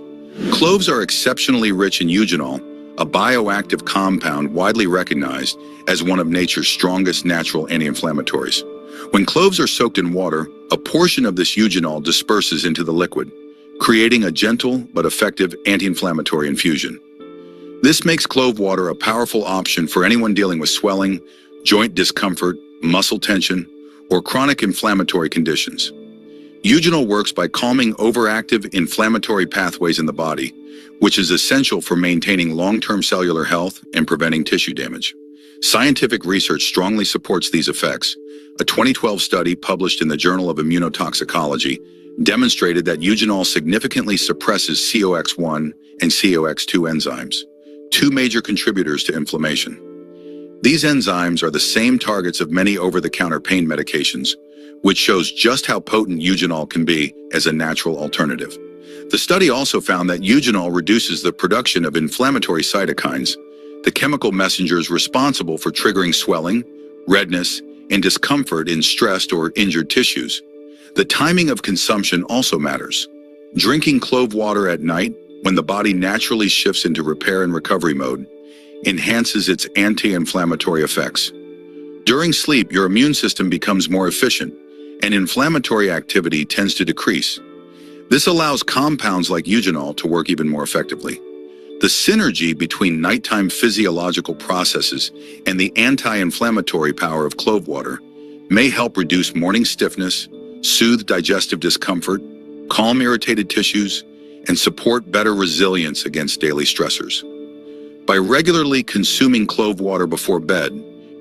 Cloves are exceptionally rich in eugenol, a bioactive compound widely recognized as one of nature's strongest natural anti-inflammatories. When cloves are soaked in water, a portion of this eugenol disperses into the liquid, creating a gentle but effective anti-inflammatory infusion. This makes clove water a powerful option for anyone dealing with swelling, joint discomfort, muscle tension, or chronic inflammatory conditions. Eugenol works by calming overactive inflammatory pathways in the body, which is essential for maintaining long-term cellular health and preventing tissue damage. Scientific research strongly supports these effects. A 2012 study published in the Journal of Immunotoxicology demonstrated that eugenol significantly suppresses COX-1 and COX-2 enzymes, two major contributors to inflammation. These enzymes are the same targets of many over-the-counter pain medications, which shows just how potent eugenol can be as a natural alternative. The study also found that eugenol reduces the production of inflammatory cytokines, the chemical messengers responsible for triggering swelling, redness, and discomfort in stressed or injured tissues. The timing of consumption also matters. Drinking clove water at night, when the body naturally shifts into repair and recovery mode, enhances its anti-inflammatory effects. During sleep, your immune system becomes more efficient, and inflammatory activity tends to decrease. This allows compounds like eugenol to work even more effectively. The synergy between nighttime physiological processes and the anti-inflammatory power of clove water may help reduce morning stiffness, soothe digestive discomfort, calm irritated tissues, and support better resilience against daily stressors. By regularly consuming clove water before bed,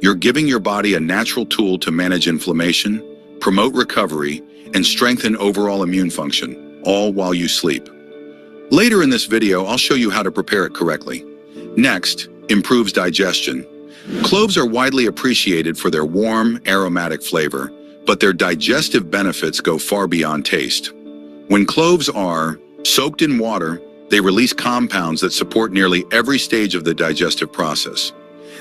you're giving your body a natural tool to manage inflammation, promote recovery, and strengthen overall immune function, all while you sleep. Later in this video, I'll show you how to prepare it correctly. Next, improves digestion. Cloves are widely appreciated for their warm, aromatic flavor, but their digestive benefits go far beyond taste. When cloves are soaked in water, they release compounds that support nearly every stage of the digestive process.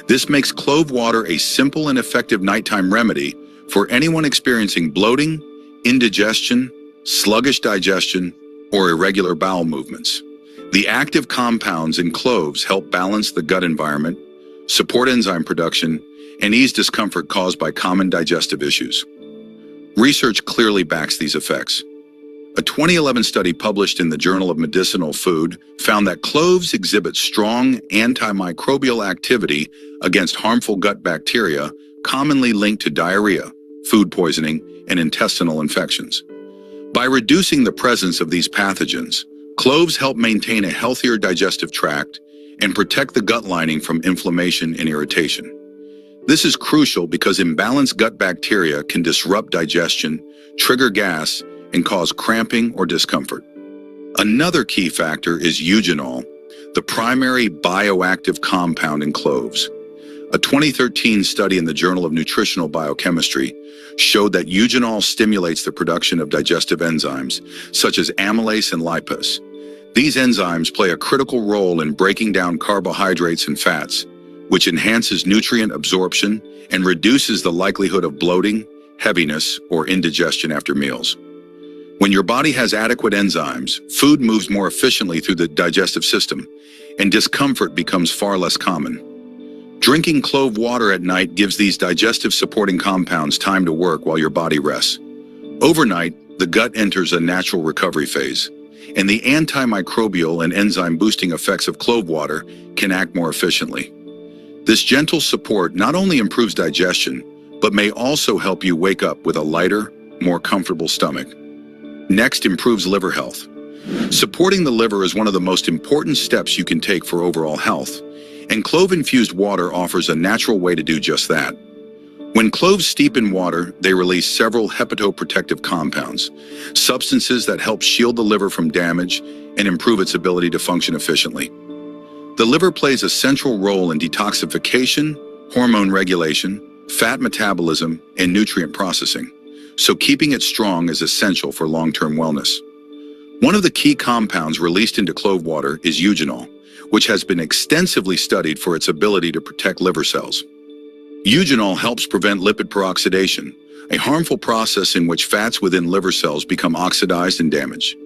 This makes clove water a simple and effective nighttime remedy for anyone experiencing bloating, indigestion, sluggish digestion, or irregular bowel movements. The active compounds in cloves help balance the gut environment, support enzyme production, and ease discomfort caused by common digestive issues. Research clearly backs these effects. A 2011 study published in the Journal of Medicinal Food found that cloves exhibit strong antimicrobial activity against harmful gut bacteria commonly linked to diarrhea, food poisoning, and intestinal infections. By reducing the presence of these pathogens, cloves help maintain a healthier digestive tract and protect the gut lining from inflammation and irritation. This is crucial because imbalanced gut bacteria can disrupt digestion, trigger gas, and cause cramping or discomfort. Another key factor is eugenol, the primary bioactive compound in cloves. A 2013 study in the Journal of Nutritional Biochemistry showed that eugenol stimulates the production of digestive enzymes, such as amylase and lipase. These enzymes play a critical role in breaking down carbohydrates and fats, which enhances nutrient absorption and reduces the likelihood of bloating, heaviness, or indigestion after meals. When your body has adequate enzymes, food moves more efficiently through the digestive system, and discomfort becomes far less common. Drinking clove water at night gives these digestive supporting compounds time to work while your body rests. Overnight, the gut enters a natural recovery phase, and the antimicrobial and enzyme boosting effects of clove water can act more efficiently. This gentle support not only improves digestion, but may also help you wake up with a lighter, more comfortable stomach. Next, improves liver health. Supporting the liver is one of the most important steps you can take for overall health, and clove-infused water offers a natural way to do just that. When cloves steep in water, they release several hepatoprotective compounds, substances that help shield the liver from damage and improve its ability to function efficiently. The liver plays a central role in detoxification, hormone regulation, fat metabolism, and nutrient processing, so keeping it strong is essential for long-term wellness. One of the key compounds released into clove water is eugenol, which has been extensively studied for its ability to protect liver cells. Eugenol helps prevent lipid peroxidation, a harmful process in which fats within liver cells become oxidized and damaged.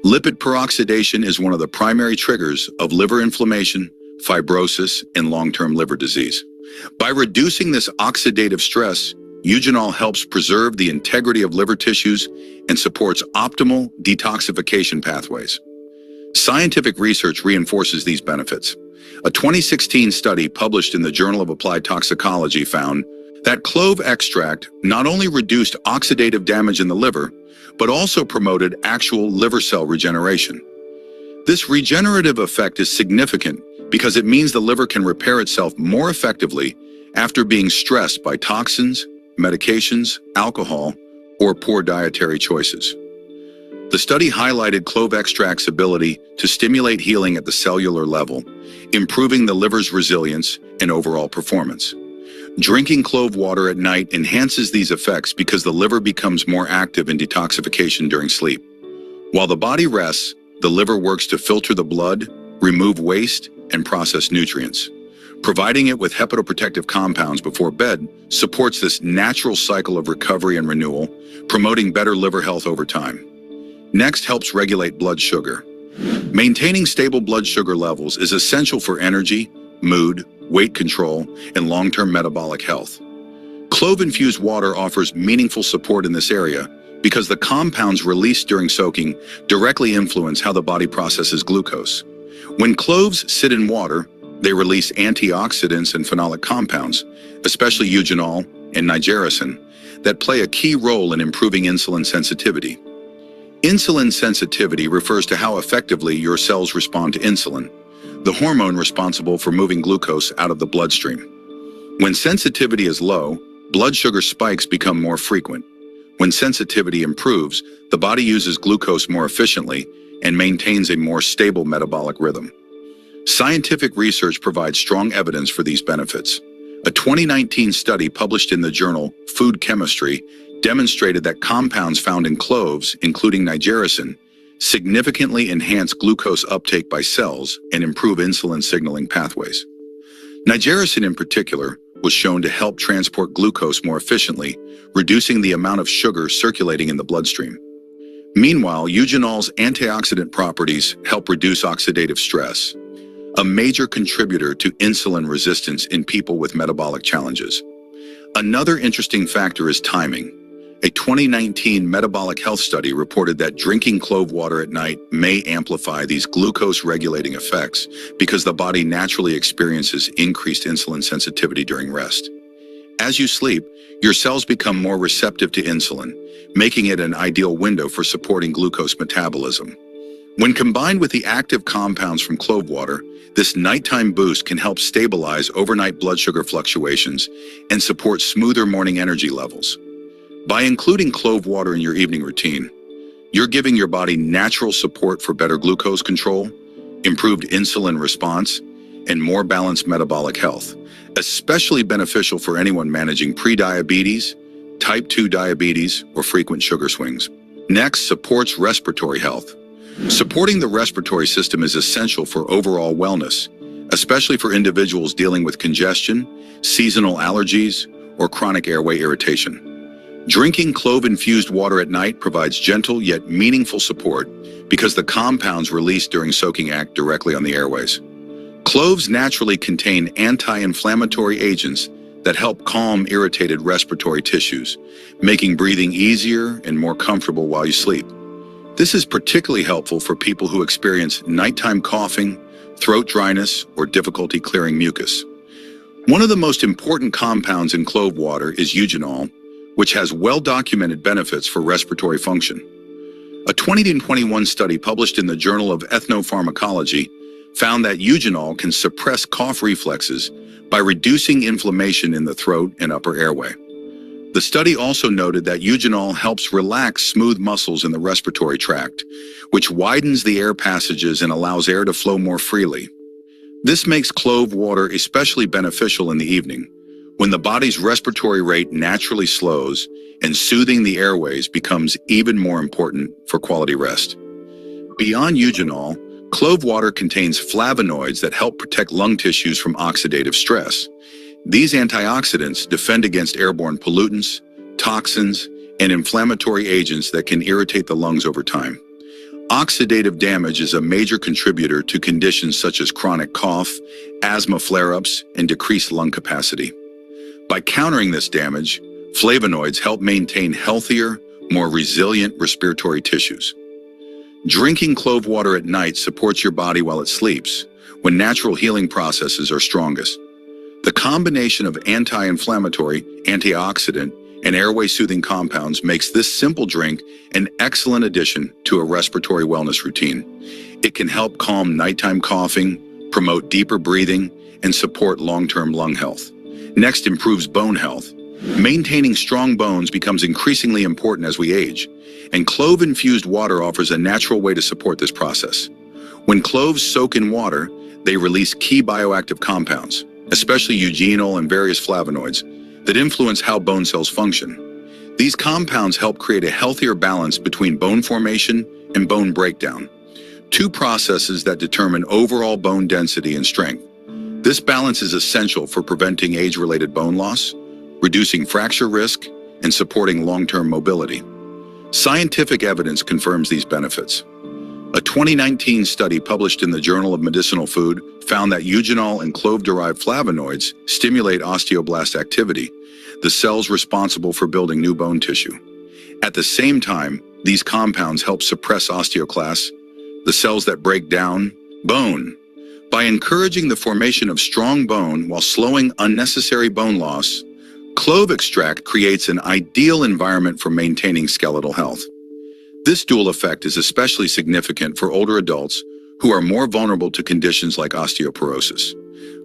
Lipid peroxidation is one of the primary triggers of liver inflammation, fibrosis, and long-term liver disease. By reducing this oxidative stress, eugenol helps preserve the integrity of liver tissues and supports optimal detoxification pathways. Scientific research reinforces these benefits. A 2016 study published in the Journal of Applied Toxicology found that clove extract not only reduced oxidative damage in the liver, but also promoted actual liver cell regeneration. This regenerative effect is significant because it means the liver can repair itself more effectively after being stressed by toxins, medications, alcohol, or poor dietary choices. The study highlighted clove extract's ability to stimulate healing at the cellular level, improving the liver's resilience and overall performance. Drinking clove water at night enhances these effects because the liver becomes more active in detoxification during sleep. While the body rests, the liver works to filter the blood, remove waste, and process nutrients. Providing it with hepatoprotective compounds before bed supports this natural cycle of recovery and renewal, promoting better liver health over time. Next, helps regulate blood sugar. Maintaining stable blood sugar levels is essential for energy, mood, weight control, and long-term metabolic health. Clove-infused water offers meaningful support in this area because the compounds released during soaking directly influence how the body processes glucose. When cloves sit in water, they release antioxidants and phenolic compounds, especially eugenol and nigericin, that play a key role in improving insulin sensitivity. Insulin sensitivity refers to how effectively your cells respond to insulin, the hormone responsible for moving glucose out of the bloodstream. When sensitivity is low, blood sugar spikes become more frequent. When sensitivity improves, the body uses glucose more efficiently and maintains a more stable metabolic rhythm. Scientific research provides strong evidence for these benefits. A 2019 study published in the journal Food Chemistry demonstrated that compounds found in cloves, including nigericin, significantly enhance glucose uptake by cells and improve insulin signaling pathways. Nigericin in particular was shown to help transport glucose more efficiently, reducing the amount of sugar circulating in the bloodstream. Meanwhile, eugenol's antioxidant properties help reduce oxidative stress, a major contributor to insulin resistance in people with metabolic challenges. Another interesting factor is timing. A 2019 metabolic health study reported that drinking clove water at night may amplify these glucose-regulating effects because the body naturally experiences increased insulin sensitivity during rest. As you sleep, your cells become more receptive to insulin, making it an ideal window for supporting glucose metabolism. When combined with the active compounds from clove water, this nighttime boost can help stabilize overnight blood sugar fluctuations and support smoother morning energy levels. By including clove water in your evening routine, you're giving your body natural support for better glucose control, improved insulin response, and more balanced metabolic health, especially beneficial for anyone managing prediabetes, type 2 diabetes, or frequent sugar swings. Next, supports respiratory health. Supporting the respiratory system is essential for overall wellness, especially for individuals dealing with congestion, seasonal allergies, or chronic airway irritation. Drinking clove-infused water at night provides gentle yet meaningful support because the compounds released during soaking act directly on the airways. Cloves naturally contain anti-inflammatory agents that help calm irritated respiratory tissues, making breathing easier and more comfortable while you sleep. This is particularly helpful for people who experience nighttime coughing, throat dryness, or difficulty clearing mucus. One of the most important compounds in clove water is eugenol, which has well-documented benefits for respiratory function. A 2021 study published in the Journal of Ethnopharmacology found that eugenol can suppress cough reflexes by reducing inflammation in the throat and upper airway. The study also noted that eugenol helps relax smooth muscles in the respiratory tract, which widens the air passages and allows air to flow more freely. This makes clove water especially beneficial in the evening, when the body's respiratory rate naturally slows and soothing the airways becomes even more important for quality rest. Beyond eugenol, clove water contains flavonoids that help protect lung tissues from oxidative stress. These antioxidants defend against airborne pollutants, toxins, and inflammatory agents that can irritate the lungs over time. Oxidative damage is a major contributor to conditions such as chronic cough, asthma flare-ups, and decreased lung capacity. By countering this damage, flavonoids help maintain healthier, more resilient respiratory tissues. Drinking clove water at night supports your body while it sleeps, when natural healing processes are strongest. The combination of anti-inflammatory, antioxidant, and airway-soothing compounds makes this simple drink an excellent addition to a respiratory wellness routine. It can help calm nighttime coughing, promote deeper breathing, and support long-term lung health. Next, improves bone health. Maintaining strong bones becomes increasingly important as we age, and clove-infused water offers a natural way to support this process. When cloves soak in water, they release key bioactive compounds, especially eugenol and various flavonoids, that influence how bone cells function. These compounds help create a healthier balance between bone formation and bone breakdown, two processes that determine overall bone density and strength. This balance is essential for preventing age-related bone loss, reducing fracture risk, and supporting long-term mobility. Scientific evidence confirms these benefits. A 2019 study published in the Journal of Medicinal Food found that eugenol and clove-derived flavonoids stimulate osteoblast activity, the cells responsible for building new bone tissue. At the same time, these compounds help suppress osteoclasts, the cells that break down bone. By encouraging the formation of strong bone while slowing unnecessary bone loss, clove extract creates an ideal environment for maintaining skeletal health. This dual effect is especially significant for older adults who are more vulnerable to conditions like osteoporosis.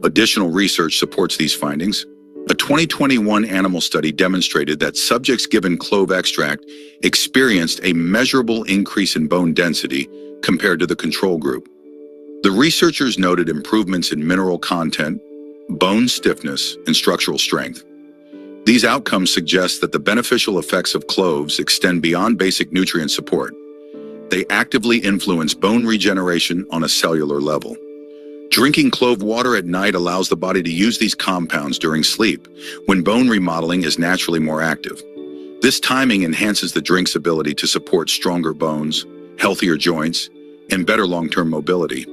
Additional research supports these findings. A 2021 animal study demonstrated that subjects given clove extract experienced a measurable increase in bone density compared to the control group. The researchers noted improvements in mineral content, bone stiffness, and structural strength. These outcomes suggest that the beneficial effects of cloves extend beyond basic nutrient support. They actively influence bone regeneration on a cellular level. Drinking clove water at night allows the body to use these compounds during sleep, when bone remodeling is naturally more active. This timing enhances the drink's ability to support stronger bones, healthier joints, and better long-term mobility.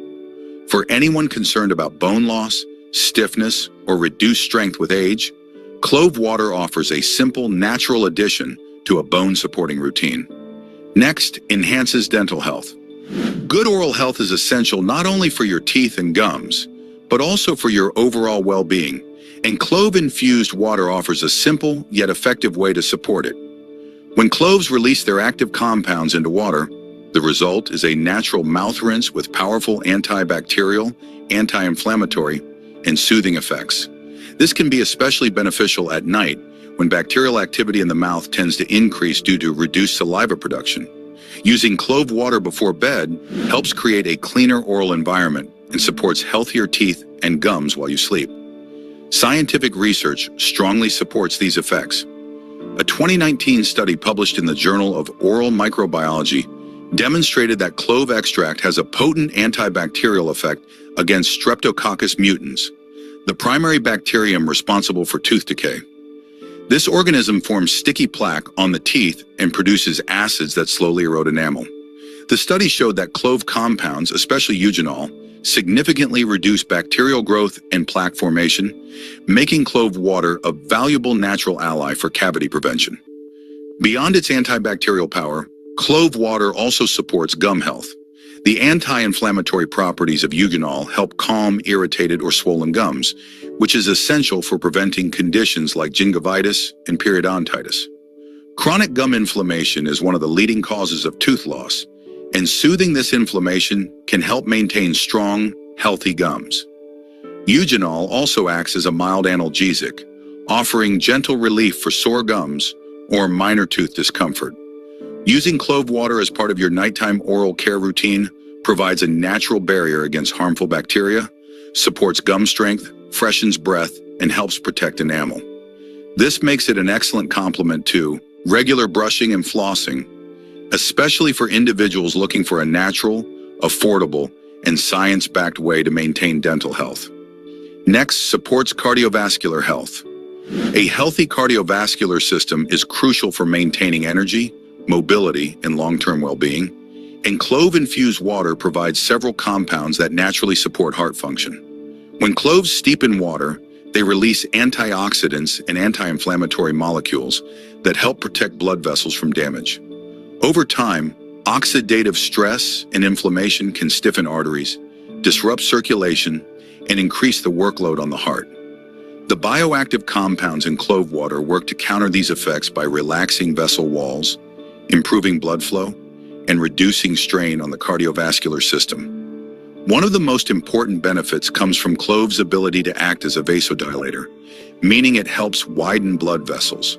For anyone concerned about bone loss, stiffness, or reduced strength with age, clove water offers a simple, natural addition to a bone-supporting routine. Next, enhances dental health. Good oral health is essential not only for your teeth and gums, but also for your overall well-being, and clove-infused water offers a simple yet effective way to support it. When cloves release their active compounds into water, the result is a natural mouth rinse with powerful antibacterial, anti-inflammatory, and soothing effects. This can be especially beneficial at night when bacterial activity in the mouth tends to increase due to reduced saliva production. Using clove water before bed helps create a cleaner oral environment and supports healthier teeth and gums while you sleep. Scientific research strongly supports these effects. A 2019 study published in the Journal of Oral Microbiology demonstrated that clove extract has a potent antibacterial effect against Streptococcus mutans, the primary bacterium responsible for tooth decay. This organism forms sticky plaque on the teeth and produces acids that slowly erode enamel. The study showed that clove compounds, especially eugenol, significantly reduce bacterial growth and plaque formation, making clove water a valuable natural ally for cavity prevention. Beyond its antibacterial power, clove water also supports gum health. The anti-inflammatory properties of eugenol help calm irritated or swollen gums, which is essential for preventing conditions like gingivitis and periodontitis. Chronic gum inflammation is one of the leading causes of tooth loss, and soothing this inflammation can help maintain strong, healthy gums. Eugenol also acts as a mild analgesic, offering gentle relief for sore gums or minor tooth discomfort. Using clove water as part of your nighttime oral care routine provides a natural barrier against harmful bacteria, supports gum strength, freshens breath, and helps protect enamel. This makes it an excellent complement to regular brushing and flossing, especially for individuals looking for a natural, affordable, and science-backed way to maintain dental health. Next, supports cardiovascular health. A healthy cardiovascular system is crucial for maintaining energy, mobility, and long-term well-being, and clove-infused water provides several compounds that naturally support heart function. When cloves steep in water, they release antioxidants and anti-inflammatory molecules that help protect blood vessels from damage. Over time, oxidative stress and inflammation can stiffen arteries, disrupt circulation, and increase the workload on the heart. The bioactive compounds in clove water work to counter these effects by relaxing vessel walls, improving blood flow, and reducing strain on the cardiovascular system. One of the most important benefits comes from clove's ability to act as a vasodilator, meaning it helps widen blood vessels.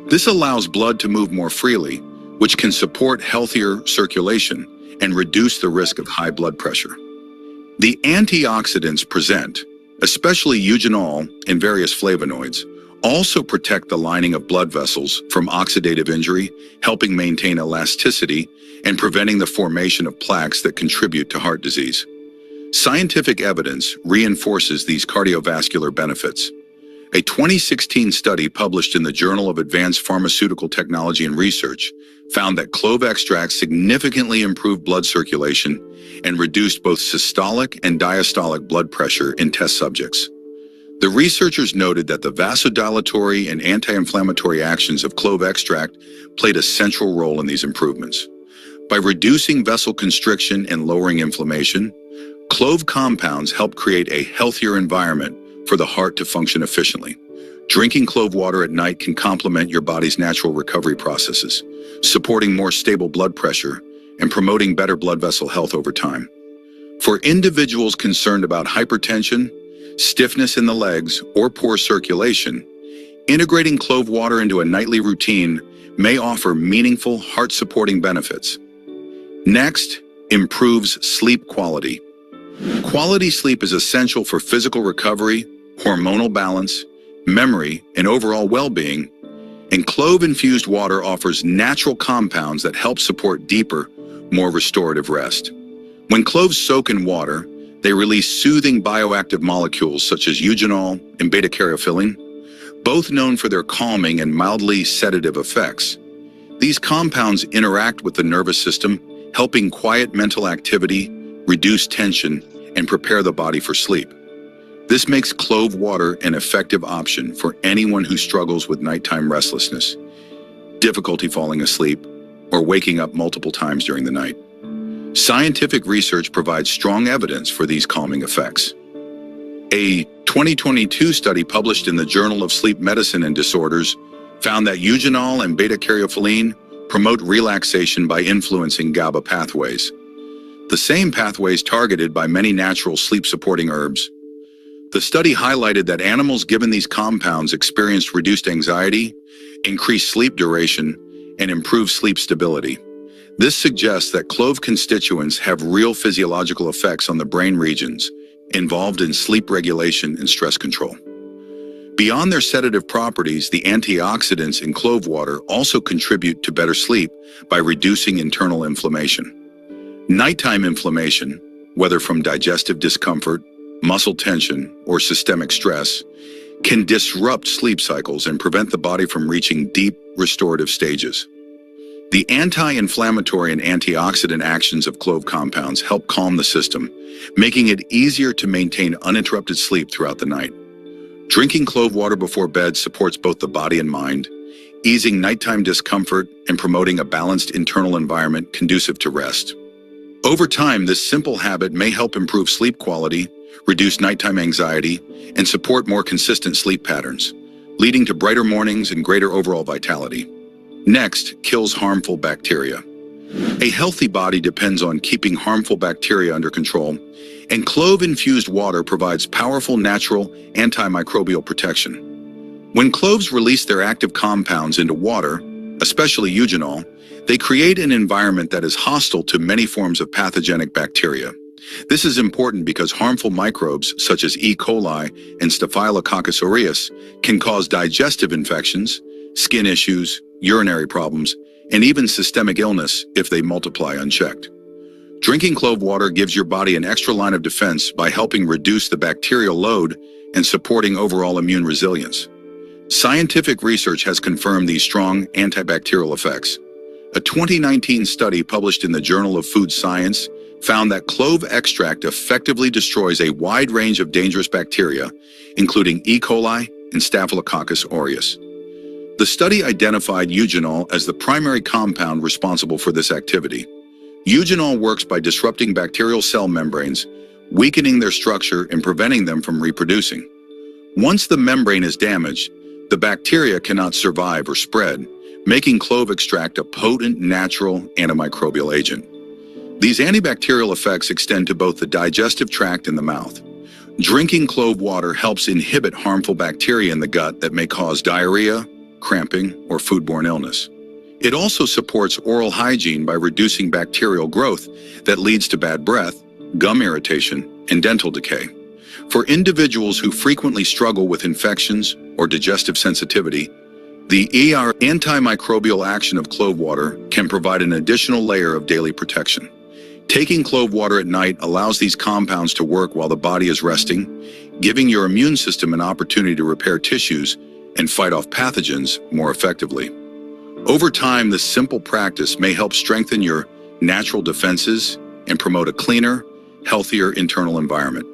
This allows blood to move more freely, which can support healthier circulation and reduce the risk of high blood pressure. The antioxidants present, especially eugenol and various flavonoids, also protect the lining of blood vessels from oxidative injury, helping maintain elasticity and preventing the formation of plaques that contribute to heart disease. Scientific evidence reinforces these cardiovascular benefits. A 2016 study published in the Journal of Advanced Pharmaceutical Technology and Research found that clove extracts significantly improved blood circulation and reduced both systolic and diastolic blood pressure in test subjects. The researchers noted that the vasodilatory and anti-inflammatory actions of clove extract played a central role in these improvements. By reducing vessel constriction and lowering inflammation, clove compounds help create a healthier environment for the heart to function efficiently. Drinking clove water at night can complement your body's natural recovery processes, supporting more stable blood pressure and promoting better blood vessel health over time. For individuals concerned about hypertension, stiffness in the legs, or poor circulation, integrating clove water into a nightly routine may offer meaningful heart-supporting benefits. Next, improves sleep quality. Quality sleep is essential for physical recovery, hormonal balance, memory, and overall well-being, and clove-infused water offers natural compounds that help support deeper, more restorative rest. When cloves soak in water, they release soothing bioactive molecules such as eugenol and beta-caryophyllene, both known for their calming and mildly sedative effects. These compounds interact with the nervous system, helping quiet mental activity, reduce tension, and prepare the body for sleep. This makes clove water an effective option for anyone who struggles with nighttime restlessness, difficulty falling asleep, or waking up multiple times during the night. Scientific research provides strong evidence for these calming effects. A 2022 study published in the Journal of Sleep Medicine and Disorders found that eugenol and beta-caryophyllene promote relaxation by influencing GABA pathways, the same pathways targeted by many natural sleep-supporting herbs. The study highlighted that animals given these compounds experienced reduced anxiety, increased sleep duration, and improved sleep stability. This suggests that clove constituents have real physiological effects on the brain regions involved in sleep regulation and stress control. Beyond their sedative properties, the antioxidants in clove water also contribute to better sleep by reducing internal inflammation. Nighttime inflammation, whether from digestive discomfort, muscle tension, or systemic stress, can disrupt sleep cycles and prevent the body from reaching deep, restorative stages. The anti-inflammatory and antioxidant actions of clove compounds help calm the system, making it easier to maintain uninterrupted sleep throughout the night. Drinking clove water before bed supports both the body and mind, easing nighttime discomfort and promoting a balanced internal environment conducive to rest. Over time, this simple habit may help improve sleep quality, reduce nighttime anxiety, and support more consistent sleep patterns, leading to brighter mornings and greater overall vitality. Next, kills harmful bacteria. A healthy body depends on keeping harmful bacteria under control, and clove-infused water provides powerful natural antimicrobial protection. When cloves release their active compounds into water, especially eugenol, they create an environment that is hostile to many forms of pathogenic bacteria. This is important because harmful microbes such as E. coli and Staphylococcus aureus can cause digestive infections, skin issues, urinary problems, and even systemic illness if they multiply unchecked. Drinking clove water gives your body an extra line of defense by helping reduce the bacterial load and supporting overall immune resilience. Scientific research has confirmed these strong antibacterial effects. A 2019 study published in the Journal of Food Science found that clove extract effectively destroys a wide range of dangerous bacteria, including E. coli and Staphylococcus aureus. The study identified eugenol as the primary compound responsible for this activity. Eugenol works by disrupting bacterial cell membranes, weakening their structure and preventing them from reproducing. Once the membrane is damaged, the bacteria cannot survive or spread, making clove extract a potent natural antimicrobial agent. These antibacterial effects extend to both the digestive tract and the mouth. Drinking clove water helps inhibit harmful bacteria in the gut that may cause diarrhea, cramping, or foodborne illness. It also supports oral hygiene by reducing bacterial growth that leads to bad breath, gum irritation, and dental decay. For individuals who frequently struggle with infections or digestive sensitivity, the antimicrobial action of clove water can provide an additional layer of daily protection. Taking clove water at night allows these compounds to work while the body is resting, giving your immune system an opportunity to repair tissues and fight off pathogens more effectively. Over time, this simple practice may help strengthen your natural defenses and promote a cleaner, healthier internal environment.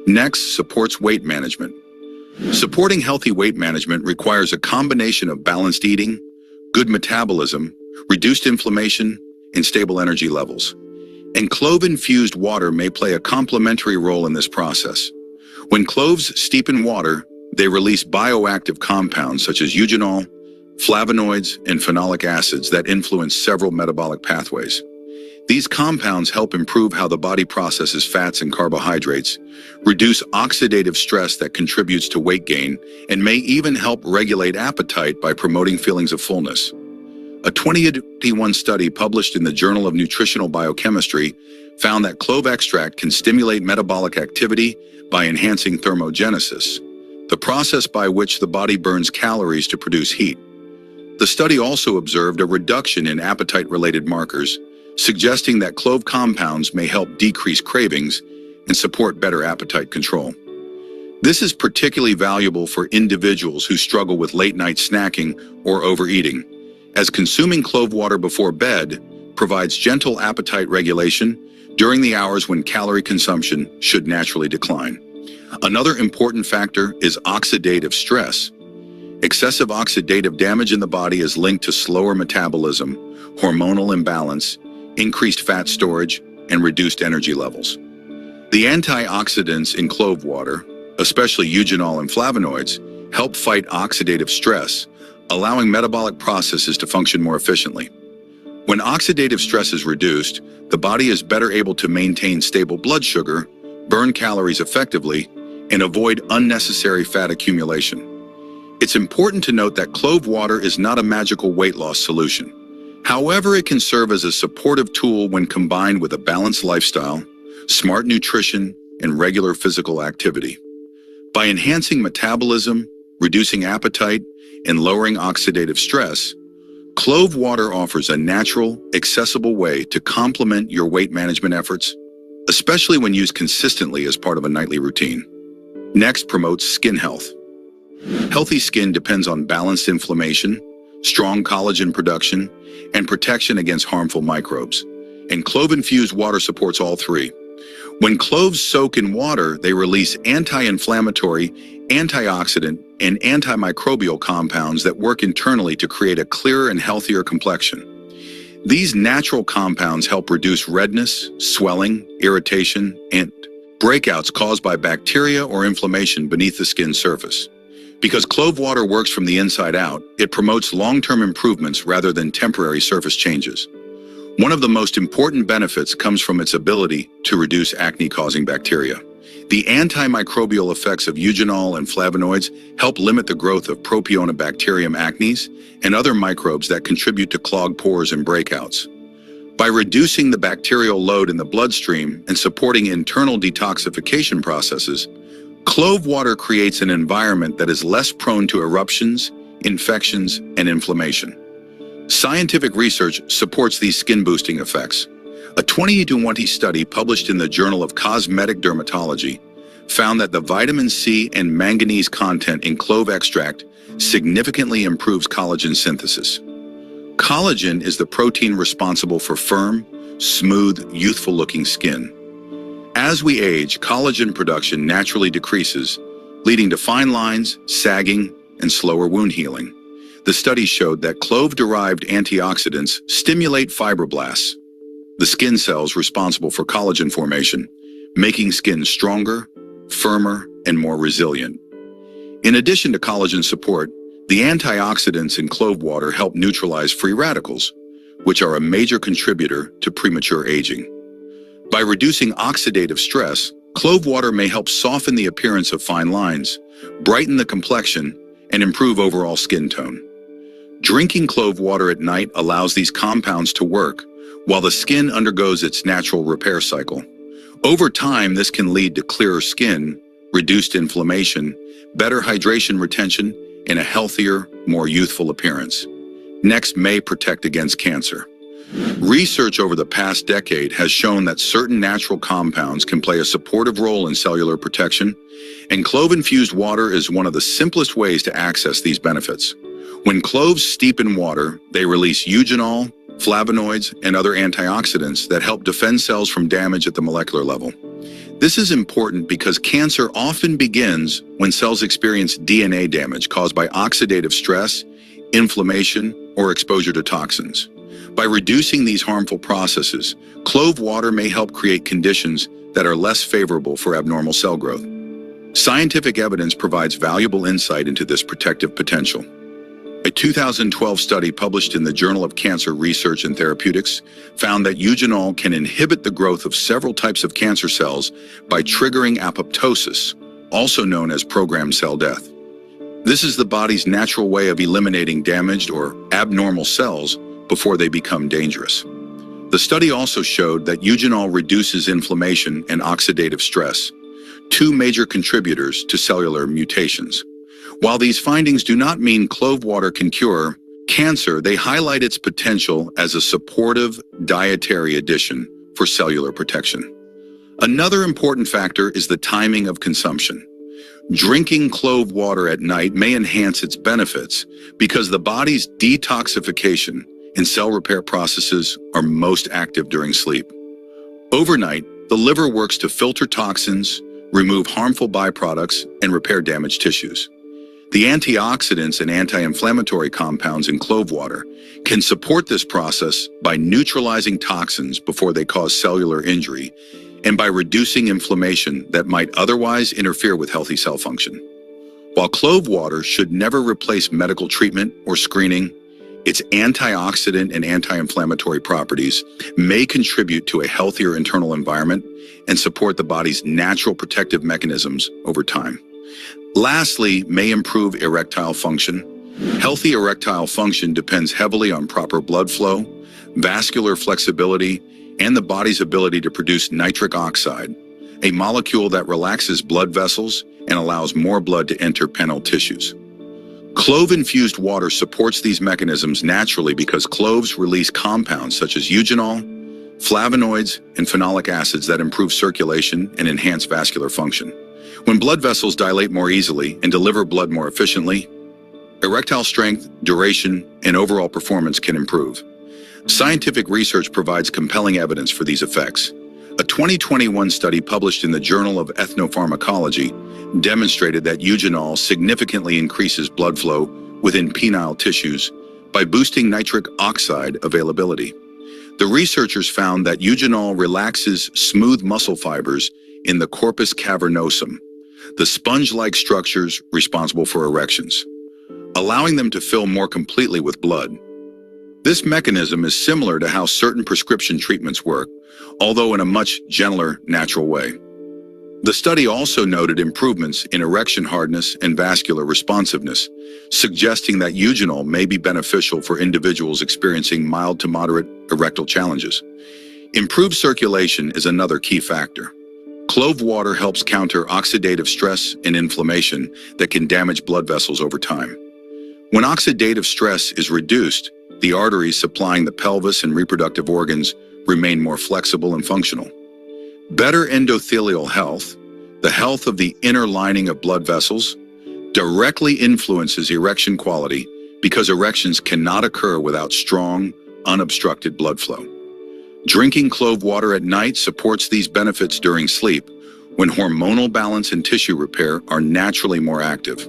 Next, supports weight management. Supporting healthy weight management requires a combination of balanced eating, good metabolism, reduced inflammation, and stable energy levels. And clove-infused water may play a complementary role in this process. When cloves steep in water, they release bioactive compounds such as eugenol, flavonoids, and phenolic acids that influence several metabolic pathways. These compounds help improve how the body processes fats and carbohydrates, reduce oxidative stress that contributes to weight gain, and may even help regulate appetite by promoting feelings of fullness. A 2021 study published in the Journal of Nutritional Biochemistry found that clove extract can stimulate metabolic activity by enhancing thermogenesis, the process by which the body burns calories to produce heat. The study also observed a reduction in appetite-related markers, suggesting that clove compounds may help decrease cravings and support better appetite control. This is particularly valuable for individuals who struggle with late-night snacking or overeating, as consuming clove water before bed provides gentle appetite regulation during the hours when calorie consumption should naturally decline. Another important factor is oxidative stress. Excessive oxidative damage in the body is linked to slower metabolism, hormonal imbalance, increased fat storage, and reduced energy levels. The antioxidants in clove water, especially eugenol and flavonoids, help fight oxidative stress, allowing metabolic processes to function more efficiently. When oxidative stress is reduced, the body is better able to maintain stable blood sugar, burn calories effectively, and avoid unnecessary fat accumulation. It's important to note that clove water is not a magical weight loss solution. However, it can serve as a supportive tool when combined with a balanced lifestyle, smart nutrition, and regular physical activity. By enhancing metabolism, reducing appetite, and lowering oxidative stress, clove water offers a natural, accessible way to complement your weight management efforts, especially when used consistently as part of a nightly routine. Next, promotes skin health. Healthy skin depends on balanced inflammation, strong collagen production, and protection against harmful microbes. And clove-infused water supports all three. When cloves soak in water, they release anti-inflammatory, antioxidant, and antimicrobial compounds that work internally to create a clearer and healthier complexion. These natural compounds help reduce redness, swelling, irritation, and breakouts caused by bacteria or inflammation beneath the skin's surface. Because clove water works from the inside out, it promotes long-term improvements rather than temporary surface changes. One of the most important benefits comes from its ability to reduce acne-causing bacteria. The antimicrobial effects of eugenol and flavonoids help limit the growth of Propionibacterium acnes and other microbes that contribute to clogged pores and breakouts. By reducing the bacterial load in the bloodstream and supporting internal detoxification processes, clove water creates an environment that is less prone to eruptions, infections, and inflammation. Scientific research supports these skin-boosting effects. A 2020 study published in the Journal of Cosmetic Dermatology found that the vitamin C and manganese content in clove extract significantly improves collagen synthesis. Collagen is the protein responsible for firm, smooth, youthful-looking skin. As we age, collagen production naturally decreases, leading to fine lines, sagging, and slower wound healing. The study showed that clove-derived antioxidants stimulate fibroblasts, the skin cells responsible for collagen formation, making skin stronger, firmer, and more resilient. In addition to collagen support, the antioxidants in clove water help neutralize free radicals, which are a major contributor to premature aging. By reducing oxidative stress, clove water may help soften the appearance of fine lines, brighten the complexion, and improve overall skin tone. Drinking clove water at night allows these compounds to work, while the skin undergoes its natural repair cycle. Over time, this can lead to clearer skin, reduced inflammation, better hydration retention, and a healthier, more youthful appearance. Next may protect against cancer. Research over the past decade has shown that certain natural compounds can play a supportive role in cellular protection, and clove-infused water is one of the simplest ways to access these benefits. When cloves steep in water, they release eugenol, flavonoids, and other antioxidants that help defend cells from damage at the molecular level. This is important because cancer often begins when cells experience DNA damage caused by oxidative stress, inflammation, or exposure to toxins. By reducing these harmful processes, clove water may help create conditions that are less favorable for abnormal cell growth. Scientific evidence provides valuable insight into this protective potential. A 2012 study published in the Journal of Cancer Research and Therapeutics found that eugenol can inhibit the growth of several types of cancer cells by triggering apoptosis, also known as programmed cell death. This is the body's natural way of eliminating damaged or abnormal cells before they become dangerous. The study also showed that eugenol reduces inflammation and oxidative stress, two major contributors to cellular mutations. While these findings do not mean clove water can cure cancer, they highlight its potential as a supportive dietary addition for cellular protection. Another important factor is the timing of consumption. Drinking clove water at night may enhance its benefits because the body's detoxification and cell repair processes are most active during sleep. Overnight, the liver works to filter toxins, remove harmful byproducts, and repair damaged tissues. The antioxidants and anti-inflammatory compounds in clove water can support this process by neutralizing toxins before they cause cellular injury and by reducing inflammation that might otherwise interfere with healthy cell function. While clove water should never replace medical treatment or screening, its antioxidant and anti-inflammatory properties may contribute to a healthier internal environment and support the body's natural protective mechanisms over time. Lastly, may improve erectile function. Healthy erectile function depends heavily on proper blood flow, vascular flexibility, and the body's ability to produce nitric oxide, a molecule that relaxes blood vessels and allows more blood to enter penile tissues. Clove-infused water supports these mechanisms naturally because cloves release compounds such as eugenol, flavonoids, and phenolic acids that improve circulation and enhance vascular function. When blood vessels dilate more easily and deliver blood more efficiently, erectile strength, duration, and overall performance can improve. Scientific research provides compelling evidence for these effects. A 2021 study published in the Journal of Ethnopharmacology demonstrated that eugenol significantly increases blood flow within penile tissues by boosting nitric oxide availability. The researchers found that eugenol relaxes smooth muscle fibers in the corpus cavernosum, the sponge-like structures responsible for erections, allowing them to fill more completely with blood. This mechanism is similar to how certain prescription treatments work, although in a much gentler, natural way. The study also noted improvements in erection hardness and vascular responsiveness, suggesting that eugenol may be beneficial for individuals experiencing mild to moderate erectile challenges. Improved circulation is another key factor. Clove water helps counter oxidative stress and inflammation that can damage blood vessels over time. When oxidative stress is reduced, the arteries supplying the pelvis and reproductive organs remain more flexible and functional. Better endothelial health, the health of the inner lining of blood vessels, directly influences erection quality because erections cannot occur without strong, unobstructed blood flow. Drinking clove water at night supports these benefits during sleep, when hormonal balance and tissue repair are naturally more active.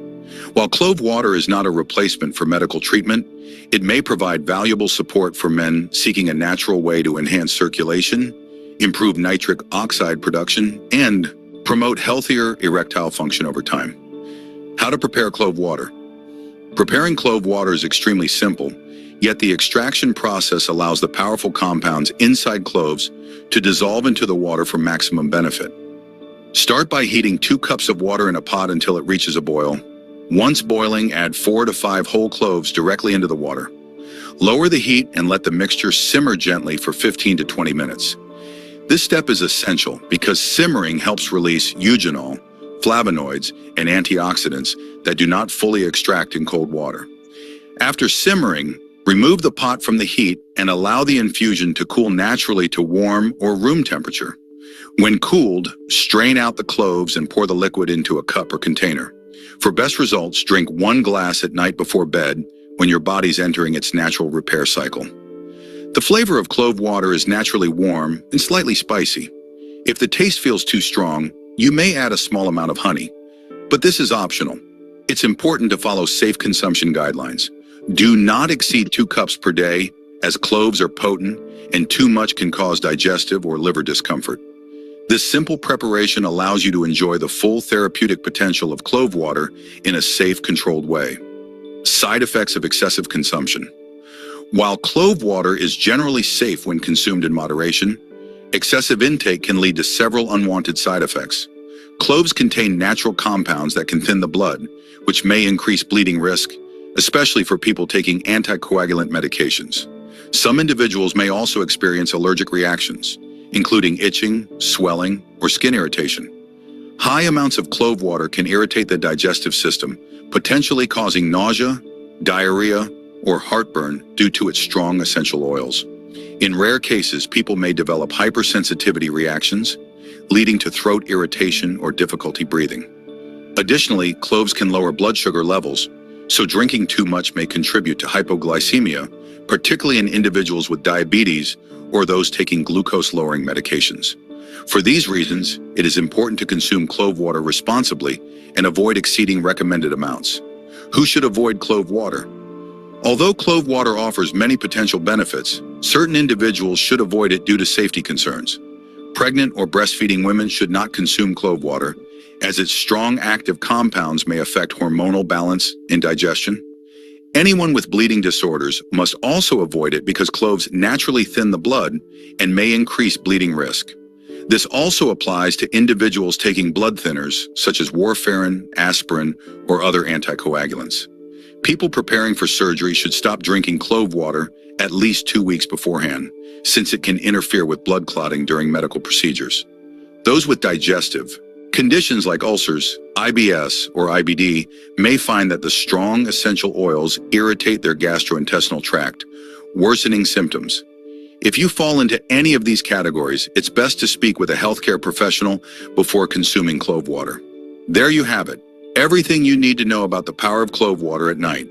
While clove water is not a replacement for medical treatment, it may provide valuable support for men seeking a natural way to enhance circulation, improve nitric oxide production, and promote healthier erectile function over time. How to prepare clove water? Preparing clove water is extremely simple, yet the extraction process allows the powerful compounds inside cloves to dissolve into the water for maximum benefit. Start by heating 2 cups of water in a pot until it reaches a boil. Once boiling, add 4 to 5 whole cloves directly into the water. Lower the heat and let the mixture simmer gently for 15 to 20 minutes. This step is essential because simmering helps release eugenol, flavonoids, and antioxidants that do not fully extract in cold water. After simmering, remove the pot from the heat and allow the infusion to cool naturally to warm or room temperature. When cooled, strain out the cloves and pour the liquid into a cup or container. For best results, drink 1 glass at night before bed when your body's entering its natural repair cycle. The flavor of clove water is naturally warm and slightly spicy. If the taste feels too strong, you may add a small amount of honey, but this is optional. It's important to follow safe consumption guidelines. Do not exceed 2 cups per day, as cloves are potent and too much can cause digestive or liver discomfort. This simple preparation allows you to enjoy the full therapeutic potential of clove water in a safe, controlled way. Side effects of excessive consumption. While clove water is generally safe when consumed in moderation, excessive intake can lead to several unwanted side effects. Cloves contain natural compounds that can thin the blood, which may increase bleeding risk, especially for people taking anticoagulant medications. Some individuals may also experience allergic reactions, including itching, swelling, or skin irritation. High amounts of clove water can irritate the digestive system, potentially causing nausea, diarrhea, or heartburn due to its strong essential oils. In rare cases, people may develop hypersensitivity reactions, leading to throat irritation or difficulty breathing. Additionally, cloves can lower blood sugar levels, so drinking too much may contribute to hypoglycemia, particularly in individuals with diabetes or those taking glucose-lowering medications. For these reasons, it is important to consume clove water responsibly and avoid exceeding recommended amounts. Who should avoid clove water? Although clove water offers many potential benefits, certain individuals should avoid it due to safety concerns. Pregnant or breastfeeding women should not consume clove water, as its strong active compounds may affect hormonal balance and digestion. Anyone with bleeding disorders must also avoid it because cloves naturally thin the blood and may increase bleeding risk. This also applies to individuals taking blood thinners, such as warfarin, aspirin, or other anticoagulants. People preparing for surgery should stop drinking clove water at least 2 weeks beforehand, since it can interfere with blood clotting during medical procedures. Those with digestive conditions like ulcers, IBS, or IBD may find that the strong essential oils irritate their gastrointestinal tract, worsening symptoms. If you fall into any of these categories, it's best to speak with a healthcare professional before consuming clove water. There you have it, everything you need to know about the power of clove water at night.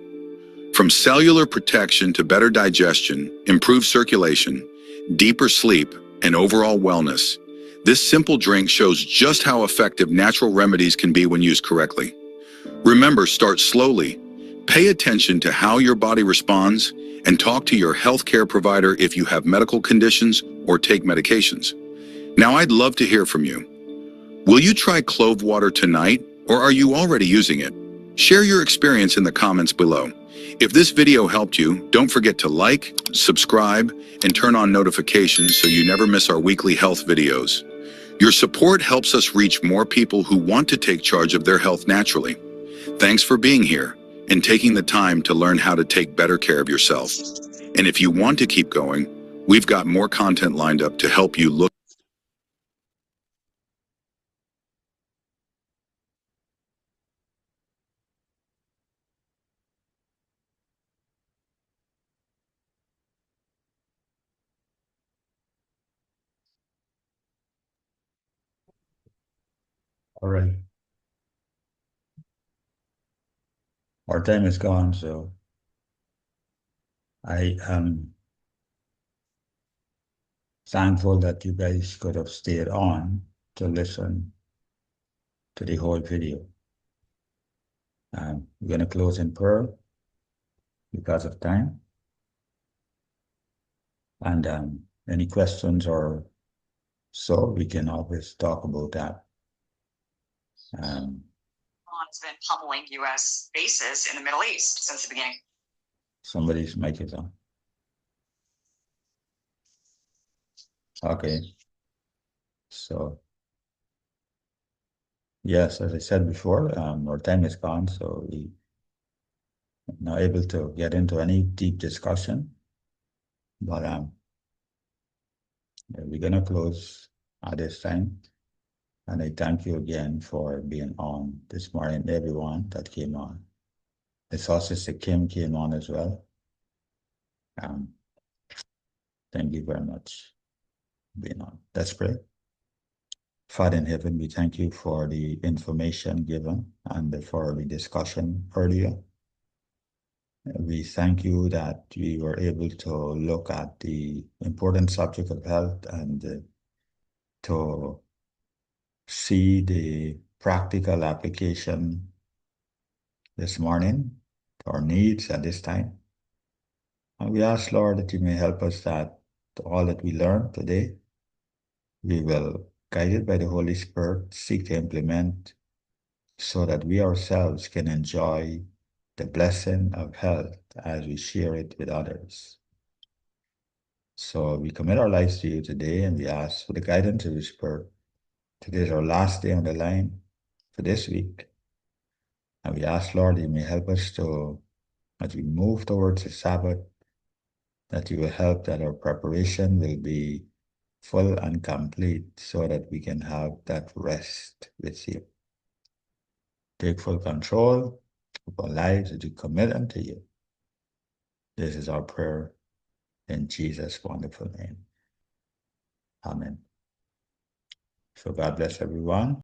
From cellular protection to better digestion, improved circulation, deeper sleep, and overall wellness, this simple drink shows just how effective natural remedies can be when used correctly. Remember, start slowly. Pay attention to how your body responds and talk to your healthcare provider if you have medical conditions or take medications. Now, I'd love to hear from you. Will you try clove water tonight, or are you already using it? Share your experience in the comments below. If this video helped you, don't forget to like, subscribe, and turn on notifications so you never miss our weekly health videos. Your support helps us reach more people who want to take charge of their health naturally. Thanks for being here and taking the time to learn how to take better care of yourself. And if you want to keep going, we've got more content lined up to help you look. All right. Our time is gone, so I am thankful that you guys could have stayed on to listen to the whole video. We're going to close in prayer because of time. And any questions or so, we can always talk about that. Iran's been pummeling U.S. bases in the Middle East since the beginning. Somebody's mic is on. Okay. So, yes, as I said before, our time is gone, so we are not able to get into any deep discussion. But we're going to close at this time. And I thank you again for being on this morning, everyone that came on. I saw Sister Kim came on as well. Thank you very much for being on. Let's pray. Father in heaven, we thank you for the information given and for the discussion earlier. We thank you that we were able to look at the important subject of health and to see the practical application this morning to our needs at this time. And we ask, Lord, that you may help us that all that we learned today, we will, guided by the Holy Spirit, seek to implement so that we ourselves can enjoy the blessing of health as we share it with others. So we commit our lives to you today and we ask for the guidance of the Spirit. Today is our last day on the line for this week. And we ask, Lord, you may help us to, as we move towards the Sabbath, that you will help that our preparation will be full and complete so that we can have that rest with you. Take full control of our lives as we commit unto you. This is our prayer in Jesus' wonderful name. Amen. So God bless everyone.